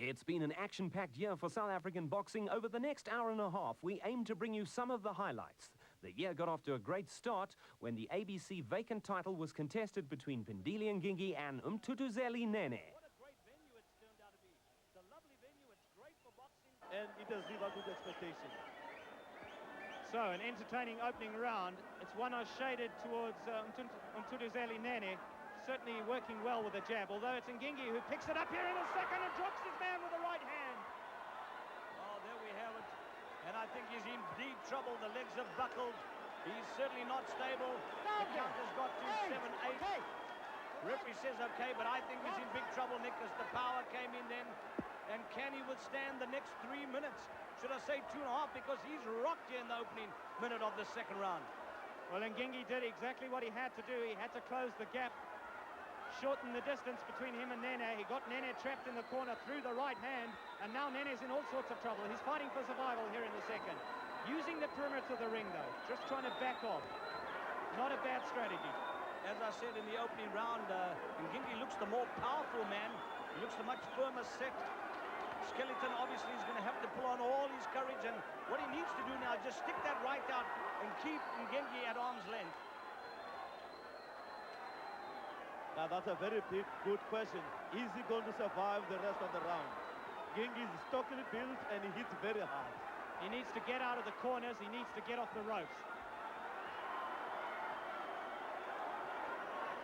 It's been an action-packed year for South African boxing. Over the next hour and a half, we aim to bring you some of the highlights. The year got off to a great start when the ABC vacant title was contested between Pindile Ngingi and Ncita Nene. What a great venue it's turned out to be. It's a lovely venue, it's great for boxing. And it has lived up to the expectation. So, an entertaining opening round. It's one I shaded towards Ncita Nene. Certainly working well with the jab, although it's Ngingi who picks it up here in the second and drops his man with the right hand. Oh, there we have it. And I think he's in deep trouble. The legs have buckled. He's certainly not stable. The count has got to 7-8. Okay. Referee says okay, but I think he's in big trouble, Nick, as the power came in then. And can he withstand the next 3 minutes? Should I say 2.5, because he's rocked here in the opening minute of the second round. Well, Ngingi did exactly what he had to do. He had to close the gap, shorten the distance between him and Nene. He got Nene trapped in the corner through the right hand, and now Nene's in all sorts of trouble. He's fighting for survival here in the second. Using the perimeter of the ring, though, just trying to back off. Not a bad strategy. As I said in the opening round, Ngingi looks the more powerful man. He looks the much firmer set. Skeleton obviously is going to have to pull on all his courage, and what he needs to do now is just stick that right out and keep Ngingi at arm's length. Now that's a very big, good question. Is he going to survive the rest of the round? Ngingi is stockily built and he hits very hard. He needs to get out of the corners. He needs to get off the ropes.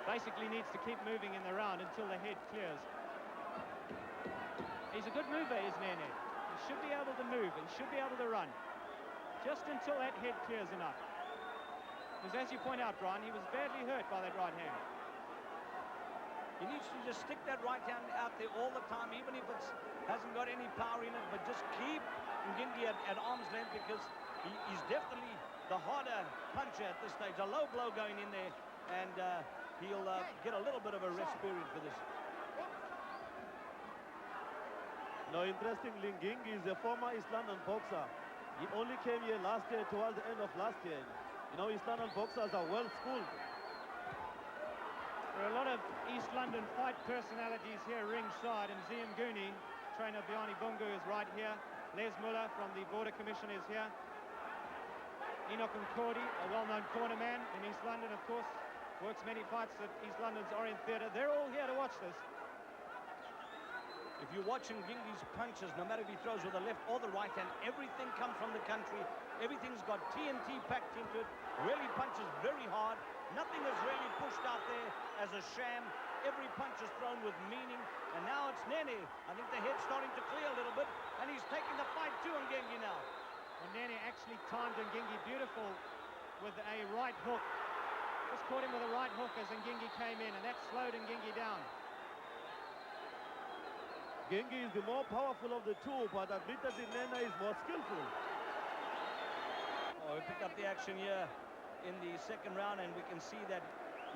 Basically needs to keep moving in the round until the head clears. He's a good mover, is Nene. He should be able to move and should be able to run. Just until that head clears enough. Because as you point out, Brian, he was badly hurt by that right hand. He needs to just stick that right hand out there all the time, even if it hasn't got any power in it, but just keep Ngingi at arm's length, because he's definitely the harder puncher at this stage. A low blow going in there, and he'll get a little bit of a rest period for this. Now, interestingly, Ngingi is a former East London boxer. He only came here last year, towards the end of last year. You know, East London boxers are well schooled. There are a lot of East London fight personalities here ringside, and Zimbabwe trainer Bungu is right here. Les Muller from the Border Commission is here. Enoch Nkodi, a well-known cornerman in East London, of course, works many fights at East London's Orient Theatre. They're all here to watch this. If you're watching Ngingi's punches, no matter if he throws with the left or the right hand, everything comes from the country. Everything's got TNT packed into it. Really punches very hard. Nothing is really pushed out there as a sham. Every punch is thrown with meaning. And now it's Nene. I think the head's starting to clear a little bit, and he's taking the fight to Ngingi now. And Nene actually timed Ngingi beautiful with a right hook. Just caught him with a right hook as Ngingi came in, and that slowed Ngingi down. Ngingi is the more powerful of the two, but admittedly Nene is more skillful. Oh, we picked up the action here in the second round, and we can see that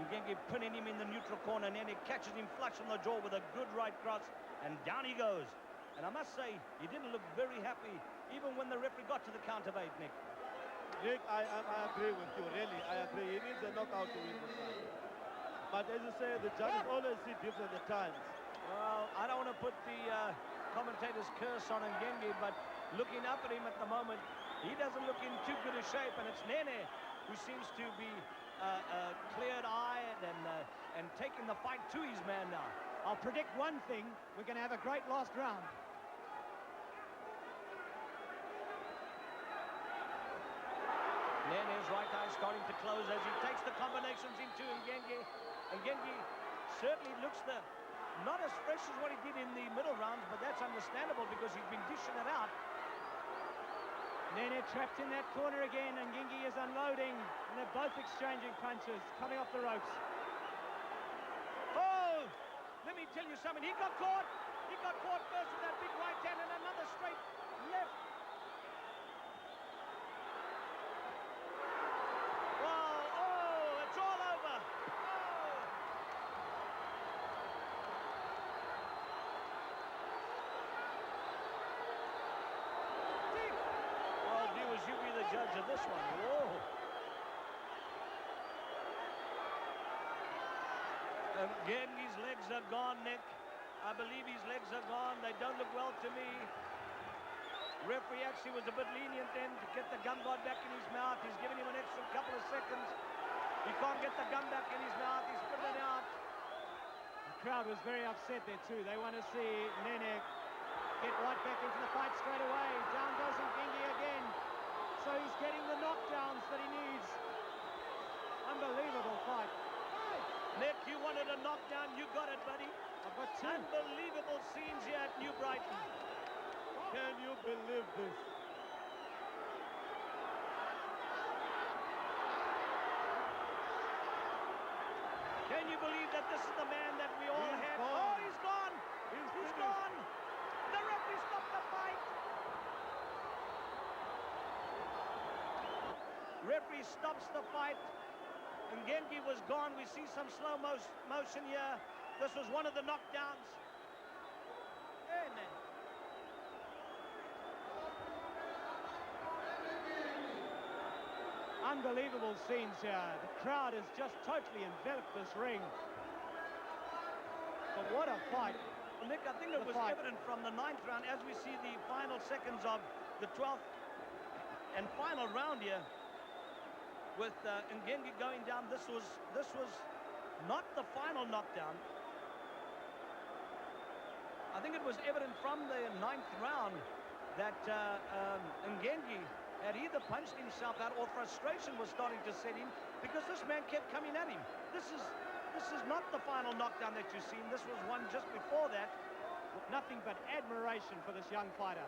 Ngingi pinning him in the neutral corner. Nene catches him flush on the jaw with a good right cross, and down he goes. And I must say, he didn't look very happy, even when the referee got to the count of 8, Nick. Nick, I agree with you, really. I agree. He needs a knockout to win this fight. But as you say, the judges always see different at times. Well, I don't want to put the commentator's curse on Ngingi, but looking up at him at the moment, he doesn't look in too good a shape, and it's Nene who seems to be cleared-eyed and taking the fight to his man now. I'll predict one thing: we're going to have a great last round. Nene's right eye starting to close as he takes the combinations into Ngingi. Ngingi certainly looks not as fresh as what he did in the middle rounds, but that's understandable because he's been dishing it out. Nene trapped in that corner again, and Ngingi is unloading, and they're both exchanging punches, coming off the ropes. Oh, let me tell you something. He got caught. He got caught first with that big right hand and another straight left. Oh, it's all over. You be the judge of this one. Whoa. Again, his legs are gone, Nick. I believe his legs are gone. They don't look well to me. Referee actually was a bit lenient then to get the gum guard back in his mouth. He's giving him an extra couple of seconds. He can't get the gum back in his mouth. He's put it out. The crowd was very upset there too. They want to see Nene get right back into the fight straight away. Down goes Ngingi again. So he's getting the knockdowns that he needs. Unbelievable fight. Nick, you wanted a knockdown. You got it, buddy. I've got two. Unbelievable scenes here at New Brighton. Can you believe this? Can you believe that this is the man that we all He's had? gone. Oh, he's gone. He's He's finished. gone. The referee stopped the fight. Referee stops the fight. Ngengi was gone. We see some slow motion here. This was one of the knockdowns. Amen. Unbelievable scenes here. The crowd has just totally enveloped this ring. But what a fight. Well, Nick, I think it was evident from the 9th round as we see the final seconds of the 12th and final round here with Ngengi going down. This was not the final knockdown. I think it was evident from the 9th round that Ngengi had either punched himself out or frustration was starting to set in because this man kept coming at him. This is not the final knockdown that you've seen. This was one just before that. Nothing but admiration for this young fighter.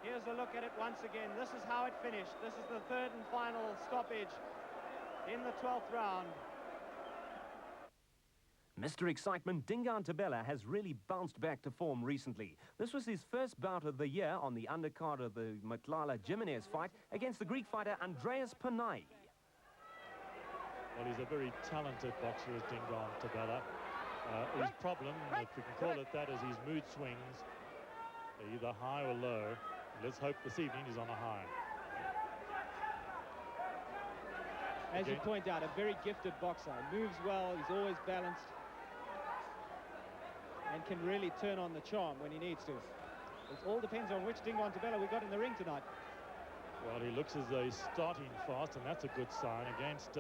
Here's a look at it once again. This is how it finished. This is the 3rd and final stoppage in the 12th round. Mr. Excitement, Dingaan Thobela has really bounced back to form recently. This was his first bout of the year on the undercard of the Matlala Jimenez fight against the Greek fighter Andreas Panay. Well, he's a very talented boxer, is Dingaan Thobela. His problem, if we can call it that, is his mood swings, either high or low. Let's hope this evening he's on a high. As you point out, a very gifted boxer. Moves well, he's always balanced. And can really turn on the charm when he needs to. It all depends on which Dingaan Thobela we got in the ring tonight. Well, he looks as though he's starting fast, and that's a good sign. Against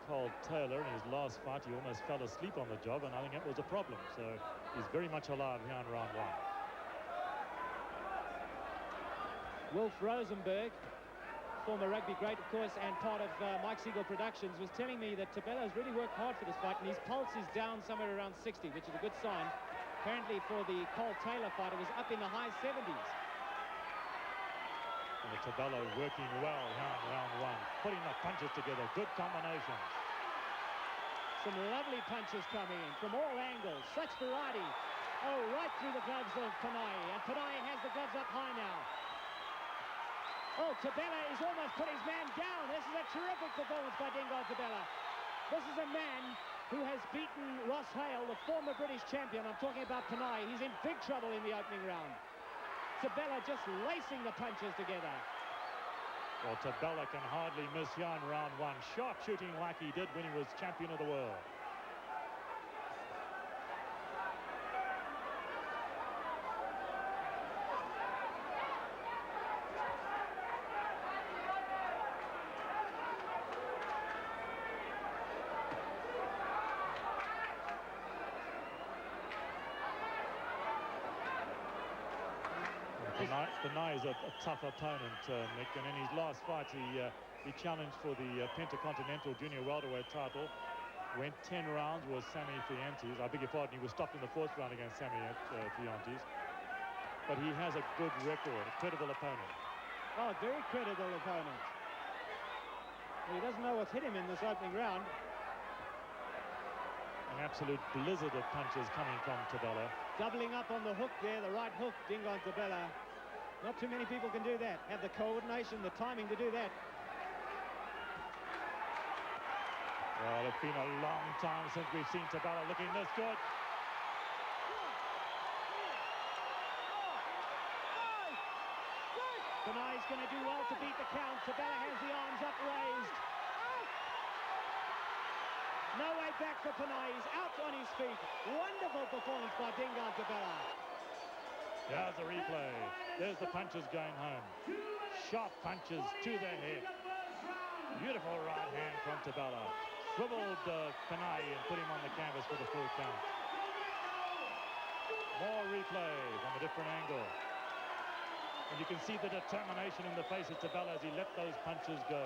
Carl Taylor in his last fight, he almost fell asleep on the job, and I think that was a problem. So he's very much alive here in round 1. Wolf Rosenberg, former rugby great, of course, and part of Mike Siegel Productions, was telling me that Thobela has really worked hard for this fight, and his pulse is down somewhere around 60, which is a good sign. Apparently for the Carl Taylor fight, it was up in the high 70s. And Thobela working well here in round 1, putting the punches together, good combinations. Some lovely punches coming in from all angles, such variety. Oh, right through the gloves of Panay, and Panay has the gloves up high now. Oh, Thobela is almost put his man down. This is a terrific performance by Dingaan Thobela. This is a man who has beaten Ross Hale, the former British champion. I'm talking about Panay. He's in big trouble in the opening round. Thobela just lacing the punches together. Well, Thobela can hardly miss here in round 1. Sharp shooting like he did when he was champion of the world. Panay is a tough opponent, Nick, and in his last fight he challenged for the Pentacontinental Junior Welterweight title. Went 10 rounds with Sammy Fiantes. I beg your pardon, he was stopped in the 4th round against Sammy Fiantes. But he has a good record, a credible opponent. Oh, very credible opponent. Well, he doesn't know what's hit him in this opening round. An absolute blizzard of punches coming from Thobela. Doubling up on the hook there, the right hook, Dingaan Thobela. Not too many people can do that. Have the coordination, the timing to do that. Well, it's been a long time since we've seen Thobela looking this good. Panay's going to do well to beat the count. Thobela has the arms upraised. No way back for Panay. He's out on his feet. Wonderful performance by Dingaan Thobela. There's the replay. There's the punches going home. Sharp punches to the head. Beautiful right hand from Thobela. Swiveled Panay and put him on the canvas for the full count. More replay from a different angle. And you can see the determination in the face of Thobela as he let those punches go.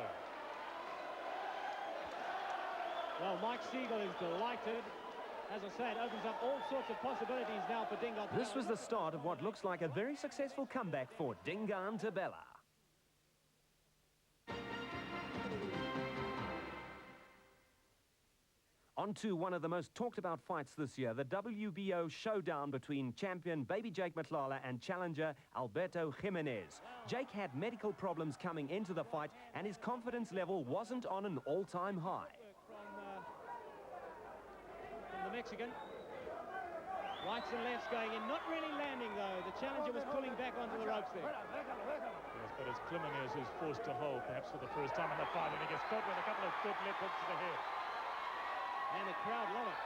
Well, Mike Siegel is delighted. As I say, it opens up all sorts of possibilities now for Dingaan Thobela. This was the start of what looks like a very successful comeback for Dingaan Thobela. On to one of the most talked about fights this year, the WBO showdown between champion Baby Jake Matlala and challenger Alberto Jimenez. Jake had medical problems coming into the fight and his confidence level wasn't on an all-time high. From the Mexican. Rights and lefts going in, not really landing though. The challenger was pulling back onto the ropes there. Yes, but it's Jimenez who's forced to hold perhaps for the first time in the fight, and he gets caught with a couple of good left hooks to the head. And the crowd love it.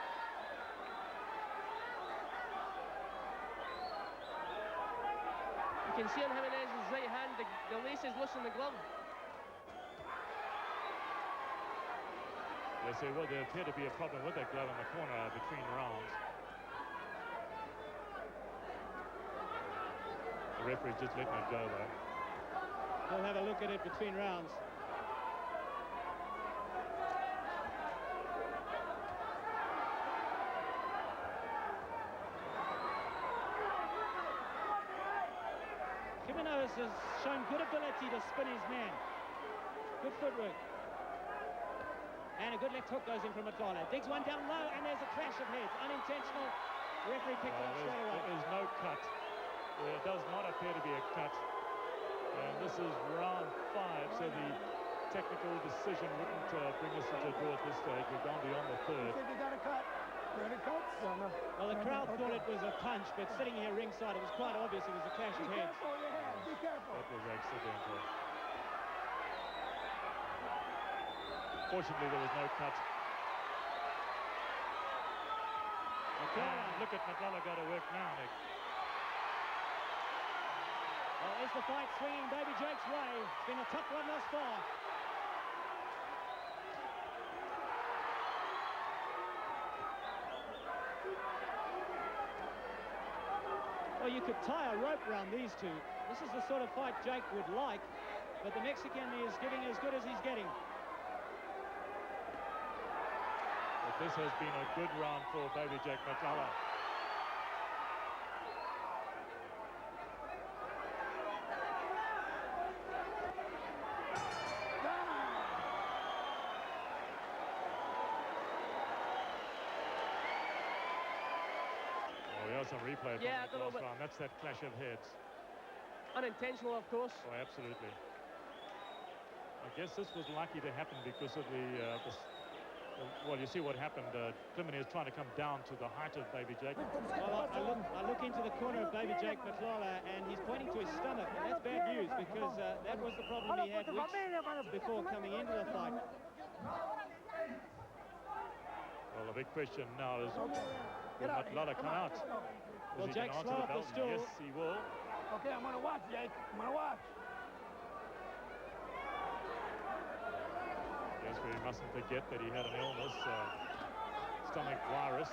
You can see on Jimenez's right hand, the lace is loose in the glove. Yes, there appeared to be a problem with that glove in the corner between rounds. The referee's just letting it go, though. We'll have a look at it between rounds. Jimenez has shown good ability to spin his man. Good footwork. And a good left hook goes in from Matlala. Digs one down low, and there's a clash of heads. Unintentional. The referee picked it up straight away. There is no cut. There does not appear to be a cut. And this is round 5, so the technical decision wouldn't bring us into a draw at this stage. We've gone beyond the third. You got a cut. Well, the crowd thought it was a punch, but sitting here ringside, it was quite obvious it was a clash of heads. Be careful. That was accidental. Fortunately, there was no cut. Look at Matlala go to work now, Nick. Well, is the fight swinging Baby Jake's way? It's been a tough one thus far. Well, you could tie a rope around these two. This is the sort of fight Jake would like, but the Mexican is giving as good as he's getting. But this has been a good round for Baby Jake Matlala. Some replay from Yeah, the last round. That's that clash of heads. Unintentional, of course. Oh, absolutely. I guess this was lucky to happen because of well, you see what happened. Jimenez is trying to come down to the height of Baby Jake. Well, I look into the corner of Baby Jake Matlala, and he's pointing to his stomach, and that's bad news because that was the problem he had weeks before coming into the fight. Well, the big question now is, will Matlala come out? Well, Jake's slow up the stool. Yes, he will. Okay, I'm going to watch, Jake. I'm going to watch. Yes, we mustn't forget that he had an illness, stomach virus.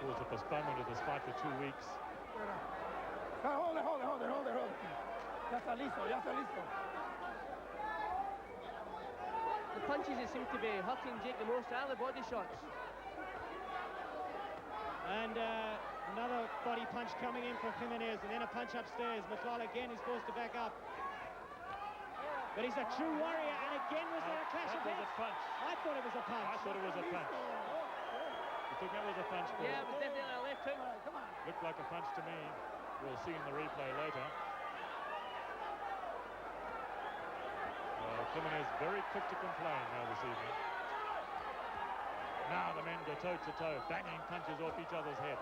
Caused a postponement of this fight for 2 weeks. Hold it. Ya está listo. The punches that seem to be hurting Jake the most are the body shots. And another body punch coming in from Jimenez, and then a punch upstairs. Matlala again is forced to back up. But he's a true warrior, and again was there a clash of That was heads? a punch. I thought it was a punch. I thought it was a punch. You think that was a punch? Paul? Yeah, it was definitely a left hook. Come on. Looked like a punch to me. We'll see in the replay later. Jimenez very quick to complain now this evening. Now the men go toe to toe, banging punches off each other's head.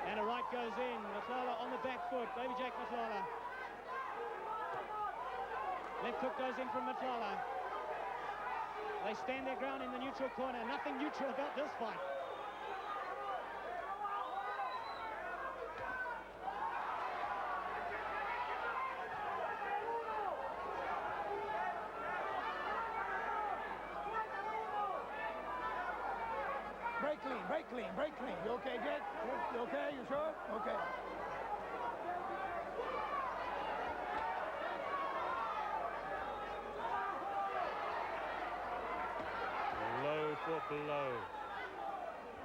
And a right goes in. Matlala on the back foot. Baby Jake Matlala. Left hook goes in from Matlala. They stand their ground in the neutral corner. Nothing neutral about this fight. Break clean, break clean, break clean. You okay, Jake? You okay? You sure? Okay. Blow for blow.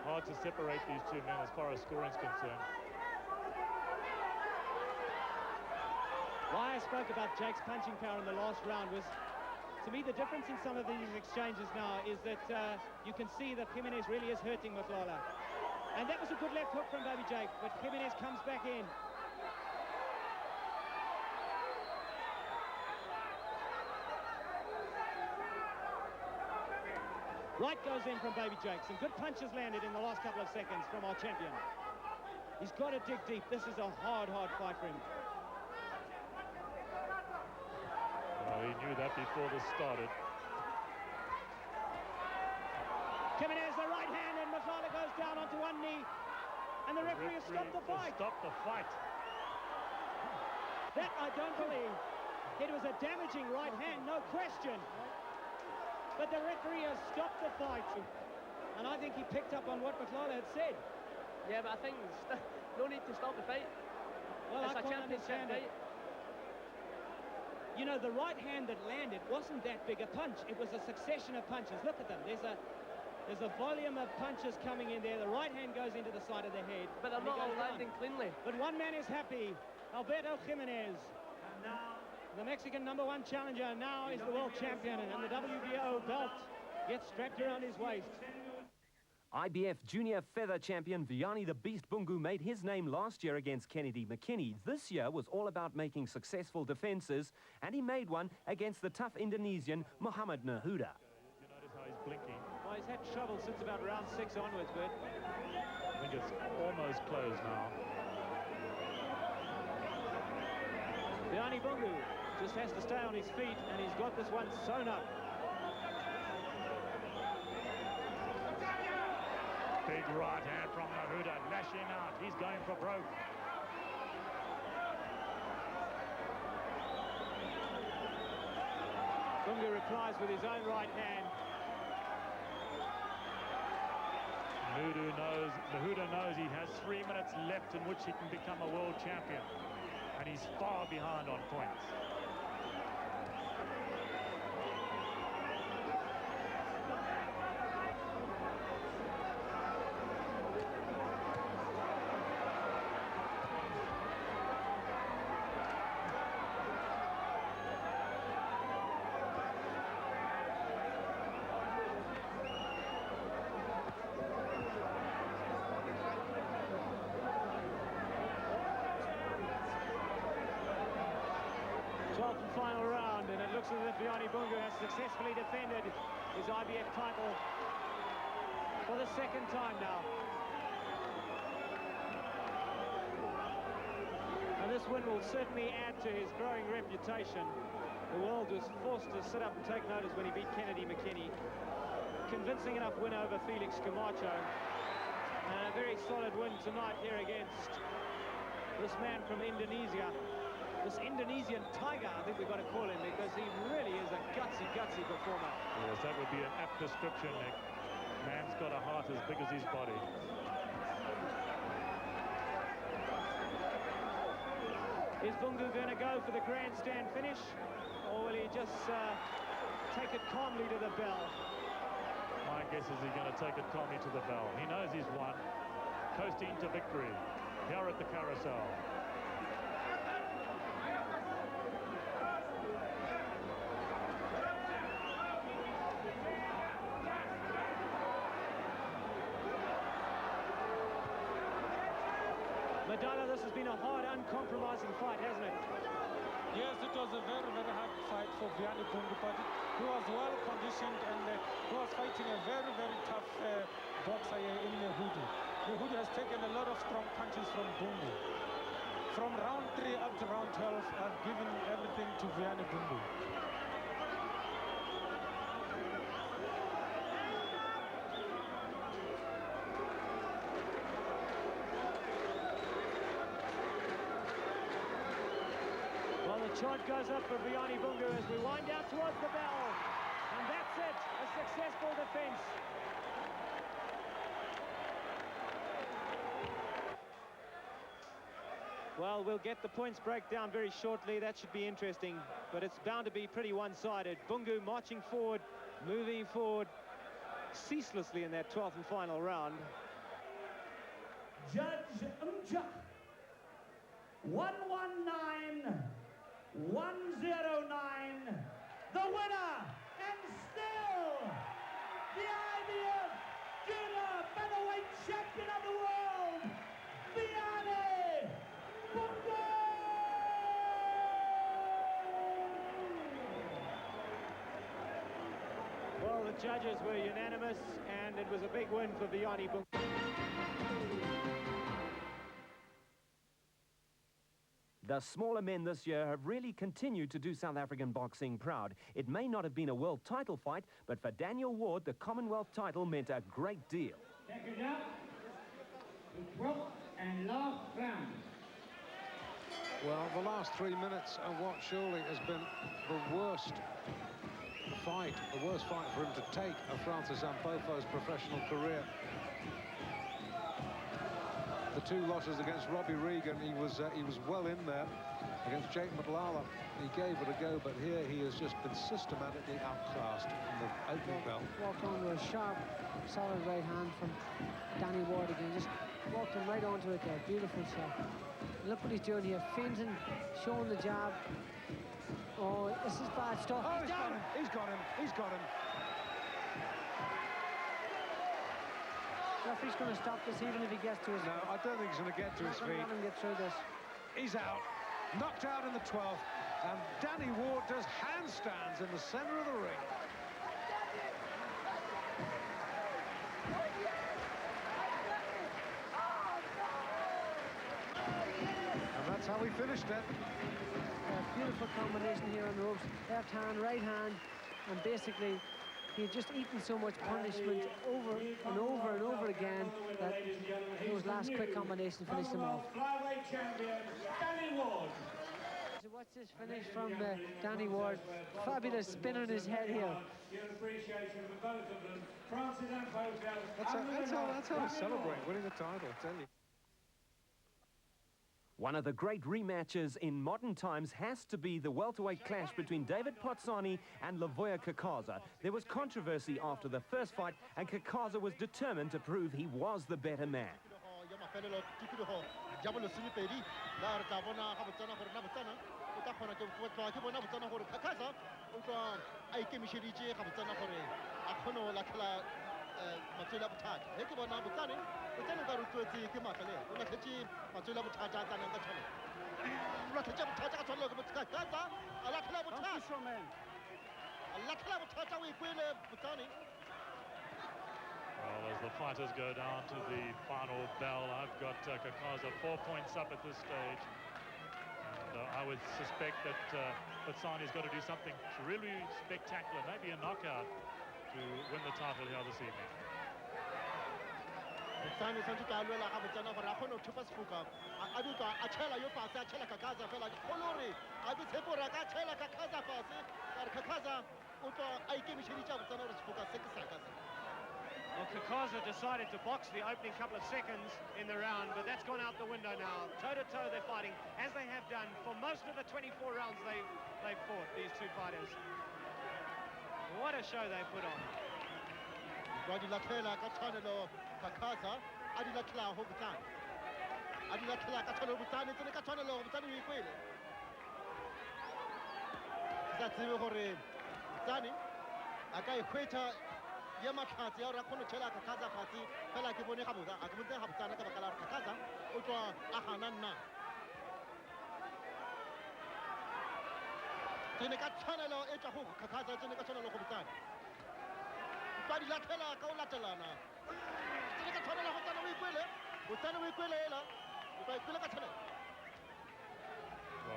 Hard to separate these two men as far as scoring is concerned. Why I spoke about Jake's punching power in the last round was, to me, the difference in some of these exchanges now is that you can see that Jimenez really is hurting Matlala. And that was a good left hook from Baby Jake, but Jimenez comes back in. Right goes in from Baby Jake. Some good punches landed in the last couple of seconds from our champion. He's got to dig deep. This is a hard, hard fight for him. Well, he knew that before this started. Jimenez, the right hand, and Matlala goes down onto one knee. And the referee has stopped the fight. Stop the fight. That I don't believe. It was a damaging right hand, no question. But the referee has stopped the fight. And I think he picked up on what Matlala had said. Yeah, but I think no need to stop the fight. Well, It's I a can't championship understand it. fight. You know, the right hand that landed wasn't that big a punch. It was a succession of punches. Look at them. There's a volume of punches coming in there. The right hand goes into the side of the head. But they're and he not all goes down. landing cleanly. But one man is happy. Alberto Jimenez. The Mexican #1 challenger now is the world champion, and the WBO belt gets strapped around his waist. IBF Junior Feather Champion Vianney the Beast Bungu made his name last year against Kennedy McKinney. This year was all about making successful defenses, and he made one against the tough Indonesian Muhammad Nahuda. You notice how he's blinking. Well, he's had trouble since about round 6 onwards, Bert. I think it's almost closed now. Vianney Bungu just has to stay on his feet, and he's got this one sewn up. Big right hand from Nahuda, lashing out. He's going for broke. Bungu replies with his own right hand. Nahuda knows he has 3 minutes left in which he can become a world champion. And he's far behind on points. Final round, and it looks as if Vianney Bungu has successfully defended his IBF title for the second time now. And this win will certainly add to his growing reputation. The world was forced to sit up and take notice when he beat Kennedy McKinney. Convincing enough win over Felix Camacho. And a very solid win tonight here against this man from Indonesia. This Indonesian tiger, I think we've got to call him, because he really is a gutsy, gutsy performer. Yes, that would be an apt description, Nick. Man's got a heart as big as his body. Is Bungu going to go for the grandstand finish, or will he just take it calmly to the bell? My guess is he's going to take it calmly to the bell. He knows he's won, coasting to victory here at the Carousel. Botile, this has been a hard, uncompromising fight, hasn't it? Yes, it was a very, very hard fight for Vianney Bungu, but he was well conditioned, and he was fighting a very, very tough boxer in Nahuda. Nahuda has taken a lot of strong punches from Bungu. from round 3 up to round 12, I've given everything to Vianney Bungu. Well, the chant goes up for Vianney Bungu as we wind down towards the bell. And that's it, a successful defence. Well, we'll get the points breakdown very shortly. That should be interesting, but it's bound to be pretty one-sided. Bungu marching forward, moving forward ceaselessly in that 12th and final round. Judge Ncita, 119, 109, the winner, and still the IBF Junior Featherweight Champion of the world, Vianney Bungu! Well, the judges were unanimous, and it was a big win for Vianney Bungu. The smaller men this year have really continued to do South African boxing proud. It may not have been a world title fight, but for Daniel Ward, the Commonwealth title meant a great deal. Check it out. The 12th and last round. Well, the last 3 minutes are what surely has been the worst fight for him to take of Francis Ampofo's professional career. The 2 losses against Robbie Regan, he was well in there. Against Jake Matlala, he gave it a go, but here he has just been systematically outclassed from the opening bell. Walked onto a sharp, solid right hand from Danny Ward again. Just walked him right onto it there. Beautiful shot. Look what he's doing here. Feinting, showing the jab. Oh, this is bad stuff. Oh, he's got him. He's got him. He's got him. Referee's going to stop this even if he gets to his... No, I don't think he's going to get to his feet. Not going to let him get through this. He's out. Knocked out in the 12th. And Danny Ward does handstands in the center of the ring. And that's how we finished it. Beautiful combination here on the ropes. Left hand, right hand. And basically, he had just eaten so much punishment over and over and over again that those last quick combinations finished him off. Flyweight champion, Danny Ward. So what's this finish from Danny Ward? Fabulous spin on his head here. Your appreciation for both of them. Francis Ampoco. That's how to celebrate winning a title, I tell you. One of the great rematches in modern times has to be the welterweight clash between David Potsani and Lavoya Kakaza. There was controversy after the first fight, and Kakaza was determined to prove he was the better man. Well, as the fighters go down to the final bell, I've got Kakaza 4 points up at this stage. And I would suspect that Potsani's got to do something really spectacular, maybe a knockout, to win the title here this evening. Well, Kakaza decided to box the opening couple of seconds in the round, but that's gone out the window now. Toe-to-toe they're fighting, as they have done for most of the 24 rounds they've fought, these two fighters. What a show they put on.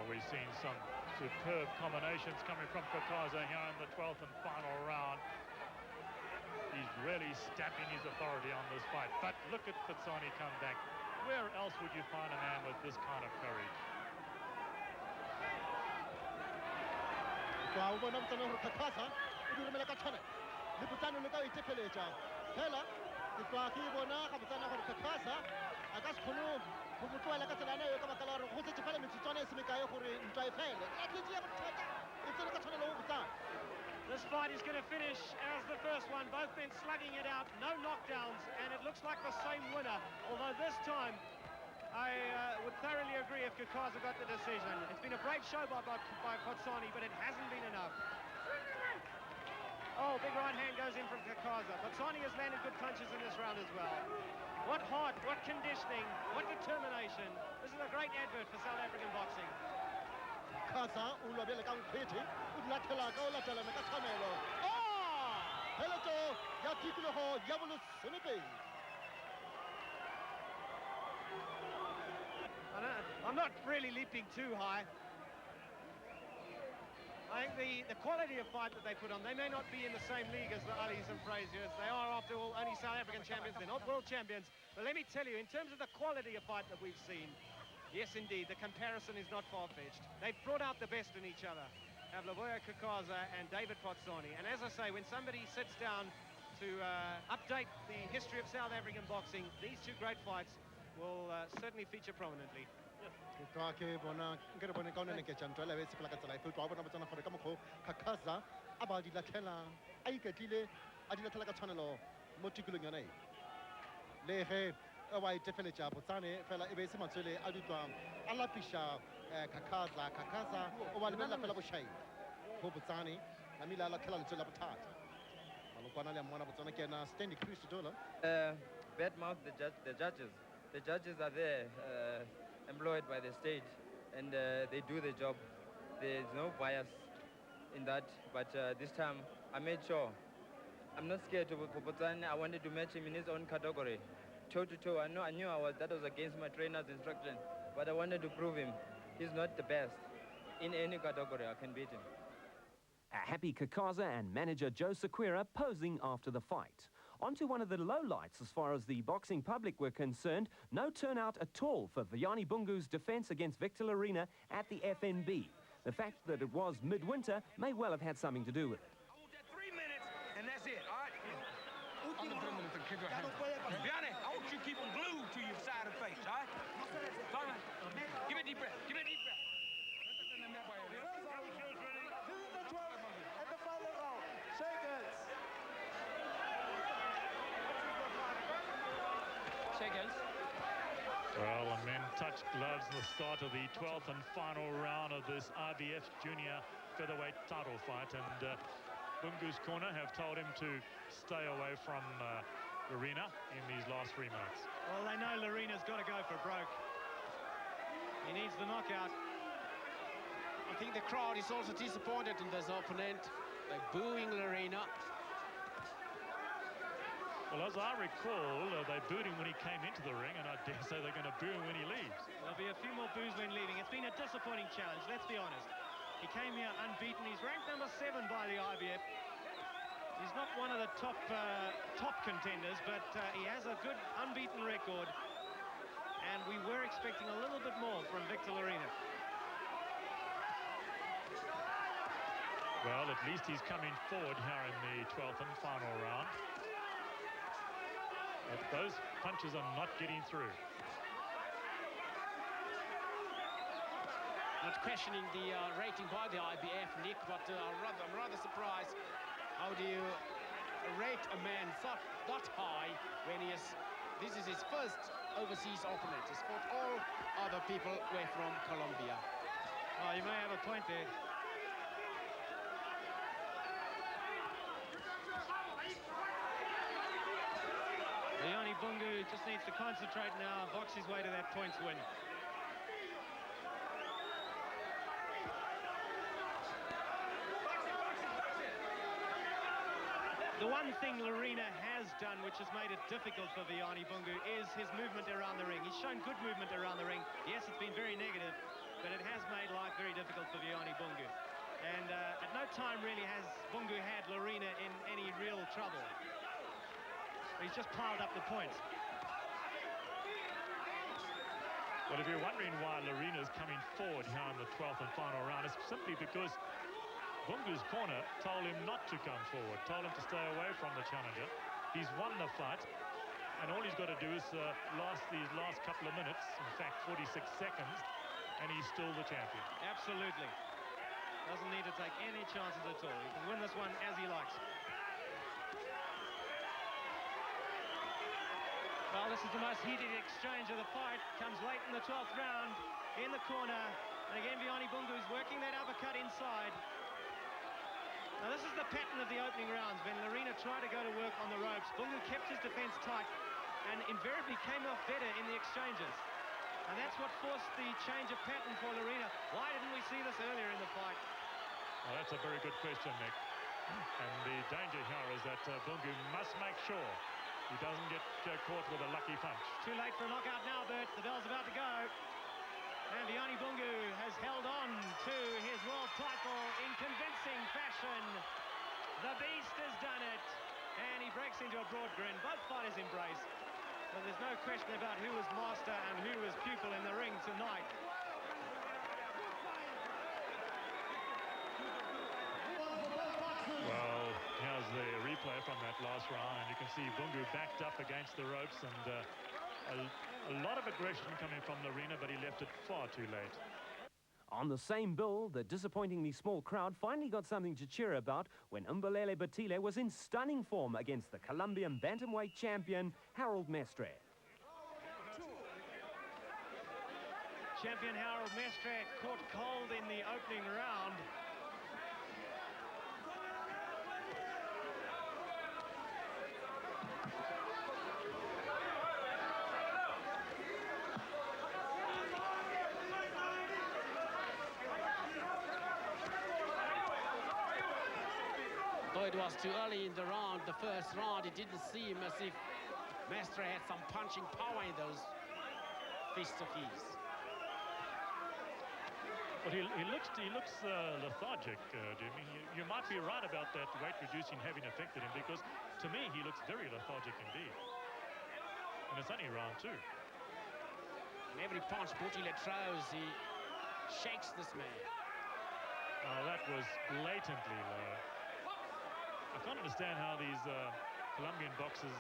Well, we've seen some superb combinations coming from Kakaza here in the 12th and final round. He's really stamping his authority on this fight. But look at Fitsani come back. Where else would you find a man with this kind of courage? This fight is going to finish as the first one. Both men slugging it out, no knockdowns, and it looks like the same winner. Although this time, I would thoroughly agree if Kakaza got the decision. It's been a great show by Fitsani, but it hasn't been enough. Oh, big right hand goes in from Kakaza. Fitsani has landed good punches in this round as well. What heart, what conditioning, what determination. This is a great advert for South African boxing. Kakaza ulobele ka mpheti o latela ka o latela me ka tshwanelo. Hello ya tikologo ya bolosonepeng. I'm not really leaping too high. I think the quality of fight that they put on, they may not be in the same league as the Alis and Fraziers. They are, after all, only South African champions. They're not world champions. But let me tell you, in terms of the quality of fight that we've seen, yes, indeed, the comparison is not far-fetched. They've brought out the best in each other. Have Lavoya Kakaza and David Fitsani. And as I say, when somebody sits down to update the history of South African boxing, these two great fights will certainly feature prominently. Kakaza abadi latela ai ketile adi latela ka tshwanelo mo tikolong yona e le ge wa itefeletša botsane fela e be se matswele a ditwang a lapisha Kakaza o ba lebella fela bošai go botsane a mile a latela letswele la bothata malokwana le mmona botsana ke ena Stanley Chris Thobela. Bad mouth the judges. The judges are there employed by the state, and they do the job. There's no bias in that, but this time I made sure. I'm not scared of Botsane. I wanted to match him in his own category, toe to toe. I knew that was against my trainer's instruction, but I wanted to prove him. He's not the best. In any category, I can beat him. A happy Kakaza and manager Joe Sequeira posing after the fight. On to one of the lowlights as far as the boxing public were concerned. No turnout at all for Vuyani Bungu's defence against Victor Lorena at the FNB. The fact that it was midwinter may well have had something to do with it. I want that 3 minutes, and that's it, all right? Under 3 minutes and kick your hand. Vuyani, I want you to keep them glued to your side of the face, all right? All right. Give me a deep breath. Give me a deep breath. Well, the men touched gloves at the start of the 12th and final round of this IBF Junior featherweight title fight, and Bungu's corner have told him to stay away from Lorena in these last 3 minutes. Well, they know Lorena's got to go for broke. He needs the knockout. I think the crowd is also disappointed in this opponent. They're booing Lorena. Well, as I recall, they booed him when he came into the ring, and I dare say they're going to boo him when he leaves. There'll be a few more boos when leaving. It's been a disappointing challenge, let's be honest. He came here unbeaten. He's ranked number 7 by the IBF. He's not one of the top contenders, but he has a good unbeaten record. And we were expecting a little bit more from Victor Lorena. Well, at least he's coming forward here in the 12th and final round. But those punches are not getting through. Not questioning the rating by the IBF, Nick, but I'm rather surprised. How do you rate a man that high when this is his first overseas opponent? He's fought all other people were from Colombia. Oh, you may have a point there. Vuyani Bungu just needs to concentrate now and box his way to that points win. The one thing Lorena has done which has made it difficult for Vuyani Bungu is his movement around the ring. He's shown good movement around the ring. Yes, it's been very negative, but it has made life very difficult for Vianney Bungu. And at no time really has Bungu had Lorena in any real trouble. He's just piled up the points. Well, if you're wondering why Lorena's coming forward here in the 12th and final round, it's simply because Bungu's corner told him not to come forward, told him to stay away from the challenger. He's won the fight, and all he's got to do is last these last couple of minutes, in fact 46 seconds, and he's still the champion. Absolutely. Doesn't need to take any chances at all. He can win this one as he likes. Well, this is the most heated exchange of the fight. Comes late in the 12th round, in the corner. And again, Vianney Bungu is working that uppercut inside. Now, this is the pattern of the opening rounds. When Lorena tried to go to work on the ropes, Bungu kept his defense tight and invariably came off better in the exchanges. And that's what forced the change of pattern for Lorena. Why didn't we see this earlier in the fight? Well, that's a very good question, Nick. And the danger here is that Bungu must make sure he doesn't get caught with a lucky punch. Too late for a knockout now, Bert. The bell's about to go. And Vianney Bungu has held on to his world title in convincing fashion. The Beast has done it. And he breaks into a broad grin. Both fighters embrace. But there's no question about who was master and who was pupil in the ring tonight. Well, here's the replay from that last round, and you can see Bungu backed up against the ropes, and a lot of aggression coming from Lorena, but he left it far too late. On the same bill, the disappointingly small crowd finally got something to cheer about when Botile was in stunning form against the Colombian bantamweight champion, Harold Mestre. Champion Harold Mestre caught cold in the opening round. Though it was too early in the round, the first round, it didn't seem as if Mestre had some punching power in those fists of his. Well, he looks lethargic, Jimmy. You might be right about that weight reducing having affected him, because to me he looks very lethargic indeed. And it's only round 2. And every punch Botile throws, he shakes this man. Oh, that was blatantly low. I can't understand how these Colombian boxers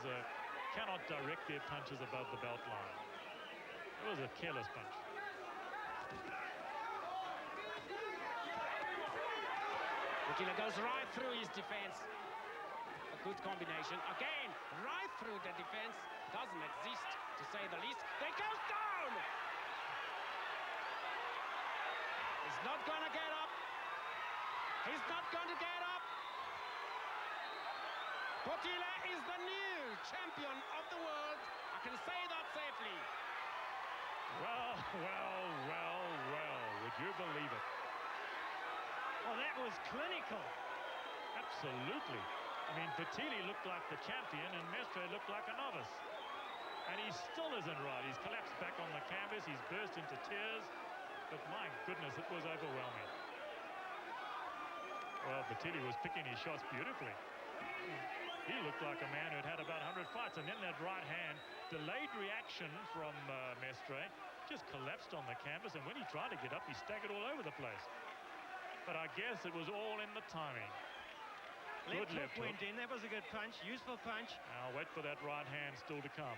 cannot direct their punches above the belt line. It was a careless punch. Botile goes right through his defense. A good combination. Again, right through the defense. Doesn't exist, to say the least. They goes down! He's not going to get up. He's not going to get up. Botile is the new champion of the world. I can say that safely. Well, well, well, well. Would you believe it? Well, that was clinical. Absolutely. I mean, Botile looked like the champion and Mestre looked like a novice. And he still isn't right. He's collapsed back on the canvas. He's burst into tears. But my goodness, it was overwhelming. Well, Botile was picking his shots beautifully. He looked like a man who'd had about 100 fights. And then that right hand, delayed reaction from Mestre, just collapsed on the canvas. And when he tried to get up, he staggered all over the place. But I guess it was all in the timing. Left hook went in. That was a good punch. Useful punch. Now wait for that right hand still to come.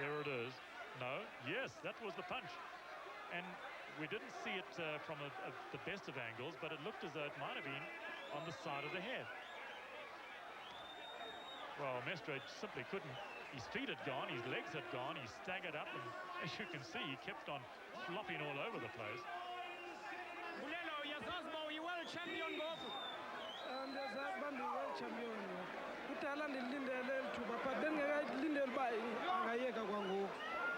There it is. No. Yes, that was the punch. And we didn't see it from the best of angles, but it looked as though it might have been on the side of the head. Well, Mestre simply couldn't. His feet had gone, his legs had gone, he staggered up, and as you can see, he kept on flopping all over the place. Bulelo, yazazi world champion ngoku. Ndiyazazi world champion. Kudala ndilindele lithuba but bengekayilindeli uba angayeka kwangoku.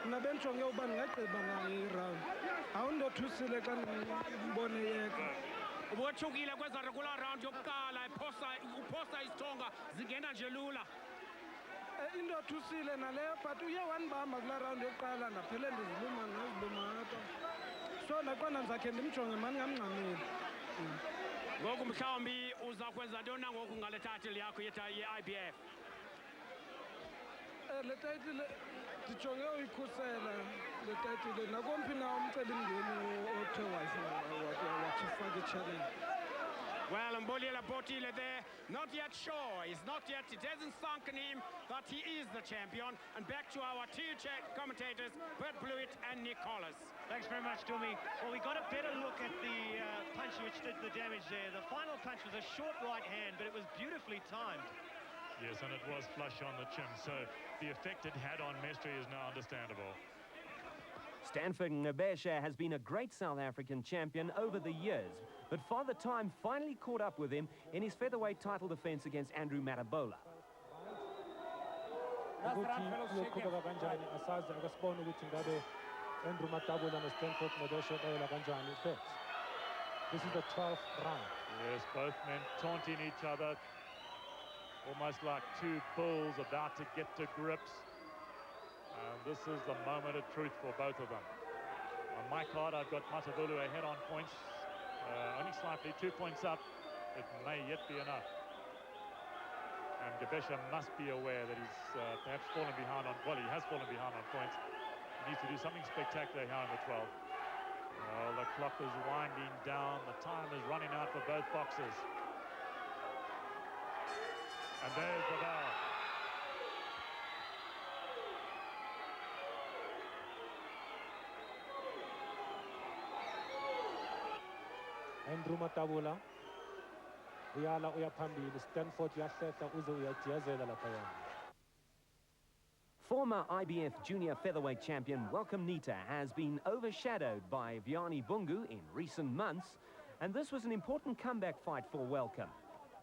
Mna bendijonge uba ndingagqiba ngayo iround. Awundothusile xa ndimbone yeka. Ubothukile kweza kula round yokuqala uphosa isithonga zingena nje lula. Indothusile naleyo but uye wanibamba kula round yokuqala ndaphele ndiziluma apha. so nakwanda ndizakhe ndimjonge mani ngamngxameli. Ngoku mhlawumbi uzakwenza ntoni ngoku ngale title yakho ye-IBF? Le title ndijonge uyikhusela le title nakomphi na umcelimngeni othe wafaka i-challenge. Well, Mbulila Botile there, not yet sure. He's not yet, it hasn't sunk in him that he is the champion. And back to our two commentators, Bert Blewett and Nick Collis. Thanks very much, Dumi. Well, we got a better look at the punch which did the damage there. The final punch was a short right hand, but it was beautifully timed. Yes, and it was flush on the chin, so the effect it had on Mestre is now understandable. Stanford Ngabesha has been a great South African champion over the years, but Father Time finally caught up with him in his featherweight title defense against Andrew Matabola. This is the 12th round. Yes, both men taunting each other, almost like two bulls about to get to grips. And this is the moment of truth for both of them. On my card, I've got Matabulu ahead on points, only slightly 2 points up. It may yet be enough. And Ngabesha must be aware that he's perhaps fallen behind on, well, he has fallen behind on points. He needs to do something spectacular here in the 12th. Well, the clock is winding down. The time is running out for both boxers. And there's the bell. Andrew Matabola uyala uyaphambili Stanford yahlehla uze uyajezela lapha. Former IBF junior featherweight champion Welcome Ncita has been overshadowed by Viani Bungu in recent months, and this was an important comeback fight for Welcome.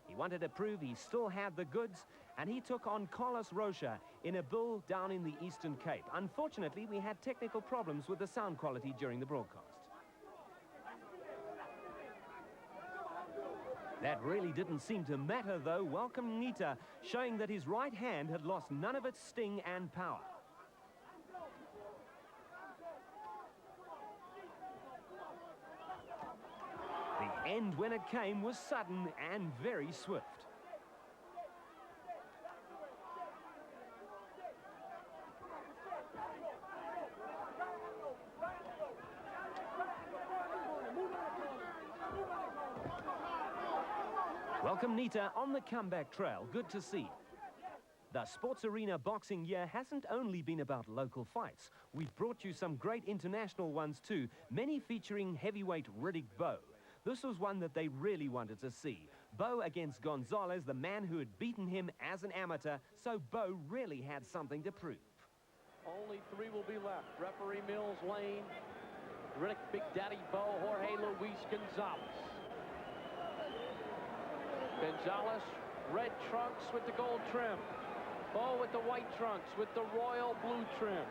He wanted to prove he still had the goods, and he took on Carlos Rocha in a bull down in the Eastern Cape. Unfortunately, we had technical problems with the sound quality during the broadcast. That really didn't seem to matter, though. Welcome Ncita showing that his right hand had lost none of its sting and power. The end, when it came, was sudden and very swift. Welcome Ncita on the comeback trail. Good to see. The Sports Arena boxing year hasn't only been about local fights. We've brought you some great international ones too, many featuring heavyweight Riddick Bowe. This was one that they really wanted to see. Bowe against Gonzalez, the man who had beaten him as an amateur, so Bowe really had something to prove. Only 3 will be left. Referee Mills Lane, Riddick Big Daddy Bowe, Jorge Luis Gonzalez. Gonzalez, red trunks with the gold trim. Bowe with the white trunks with the royal blue trim.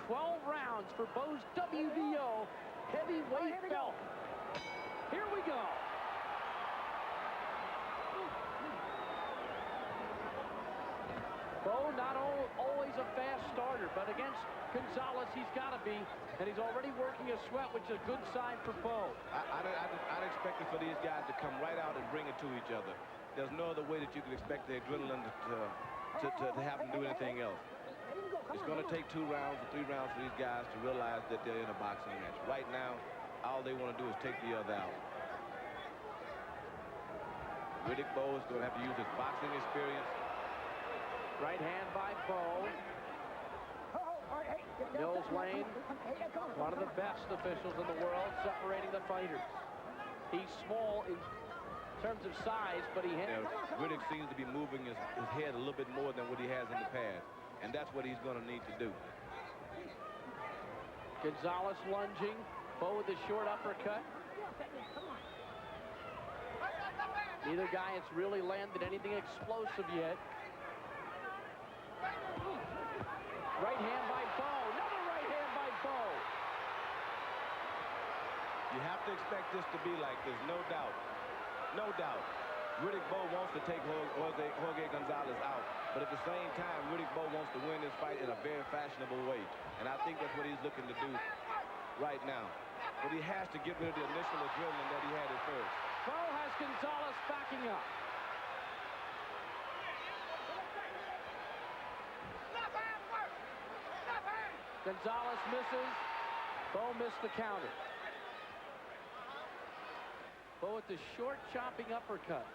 12 rounds for Bowe's WBO heavyweight belt. Here we go. Bowe not always a fast starter, but against Gonzalez he's got to be, and he's already working a sweat, which is a good sign for Bowe. I'd expect it for these guys to come right out and bring it to each other. There's no other way that you can expect the adrenaline to have them do anything else. It's going to take 2 rounds or 3 rounds for these guys to realize that they're in a boxing match. Right now, all they want to do is take the other out. Riddick Bowe is going to have to use his boxing experience. Right hand by Bowe. Mills Lane, one of the best officials in the world, separating the fighters. He's small in terms of size, but Riddick seems to be moving his head a little bit more than what he has in the past, and that's what he's going to need to do. Gonzalez lunging, Bowe with a short uppercut. Neither guy has really landed anything explosive yet. Right hand by Bowe, another right hand by Bowe. You have to expect this to be like this, no doubt. No doubt. Riddick Bowe wants to take Jorge Gonzalez out, but at the same time, Riddick Bowe wants to win this fight in a very fashionable way, and I think that's what he's looking to do right now. but he has to get rid of the initial adrenaline that he had at first. Bo has Gonzalez backing up. Gonzalez misses. Bo missed the counter. Bo with the short chopping uppercut.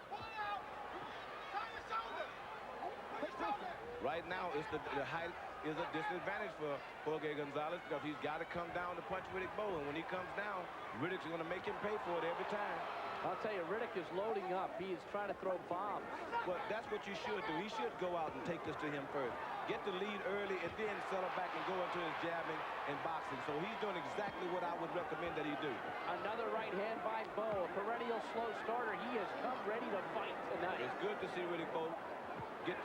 Right now, it's the height is a disadvantage for Jorge Gonzalez because he's got to come down to punch Riddick Bowe. And when he comes down, Riddick's going to make him pay for it every time. I'll tell you, Riddick is loading up. He is trying to throw bombs. Well, that's what you should do. He should go out and take this to him first. Get the lead early and then settle back and go into his jabbing and boxing. So he's doing exactly what I would recommend that he do. Another right hand by Bowe, a perennial slow starter. He has come ready to fight tonight. It's good to see Riddick Bowe get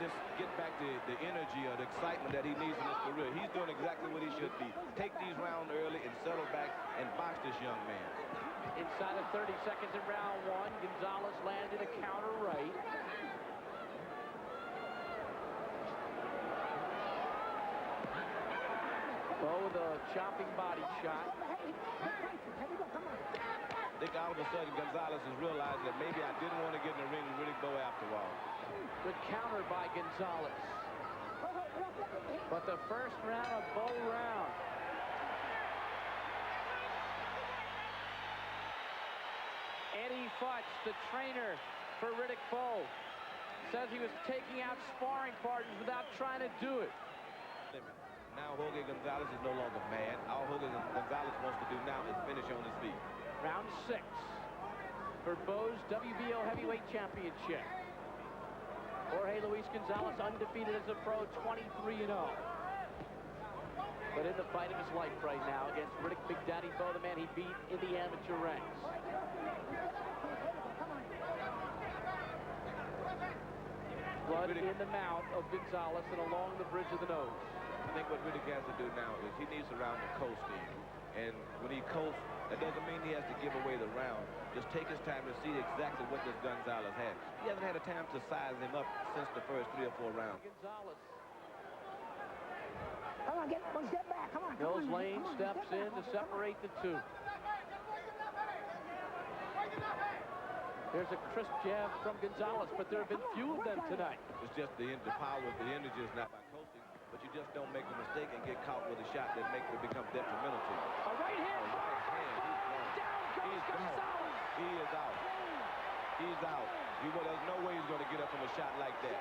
back the energy or the excitement that he needs in his career. He's doing exactly what he should be. Take these rounds early and settle back and box this young man. Inside of 30 seconds in round one, Gonzalez landed a counter right. Bowe with a chopping body shot. I think all of a sudden Gonzalez has realized that maybe I didn't want to get in the ring with Riddick Bowe after all. Good counter by Gonzalez. But the first round of Bowe round. Eddie Futch, the trainer for Riddick Bowe, says he was taking out sparring partners without trying to do it. Now Jorge Gonzalez is no longer mad. All Jorge Gonzalez wants to do now is finish on his feet. Round 6 for Bowe's WBO heavyweight championship. Jorge Luis Gonzalez undefeated as a pro, 23-0. But in the fight of his life right now against Riddick Big Daddy Bowe, the man he beat in the amateur ranks. Blood in the mouth of Gonzalez and along the bridge of the nose. I think what Riddick has to do now is he needs to round the coasting. And when he coasts, that doesn't mean he has to give away the round. Just take his time to see exactly what this Gonzalez had. He hasn't had a time to size him up since the first 3 or 4 rounds. Gonzalez. Come on, get one step back. Come on. Mills Lane steps in to separate the two. There's a crisp jab from Gonzalez, but there have been few of them tonight. It's just the power of the energy is not by coasting, but you just don't make a mistake and get caught with a shot that makes it become detrimental to you. A right hand. A right hand. Down goes Gonzalez. He is out. He's out. There's no way he's going to get up from a shot like that.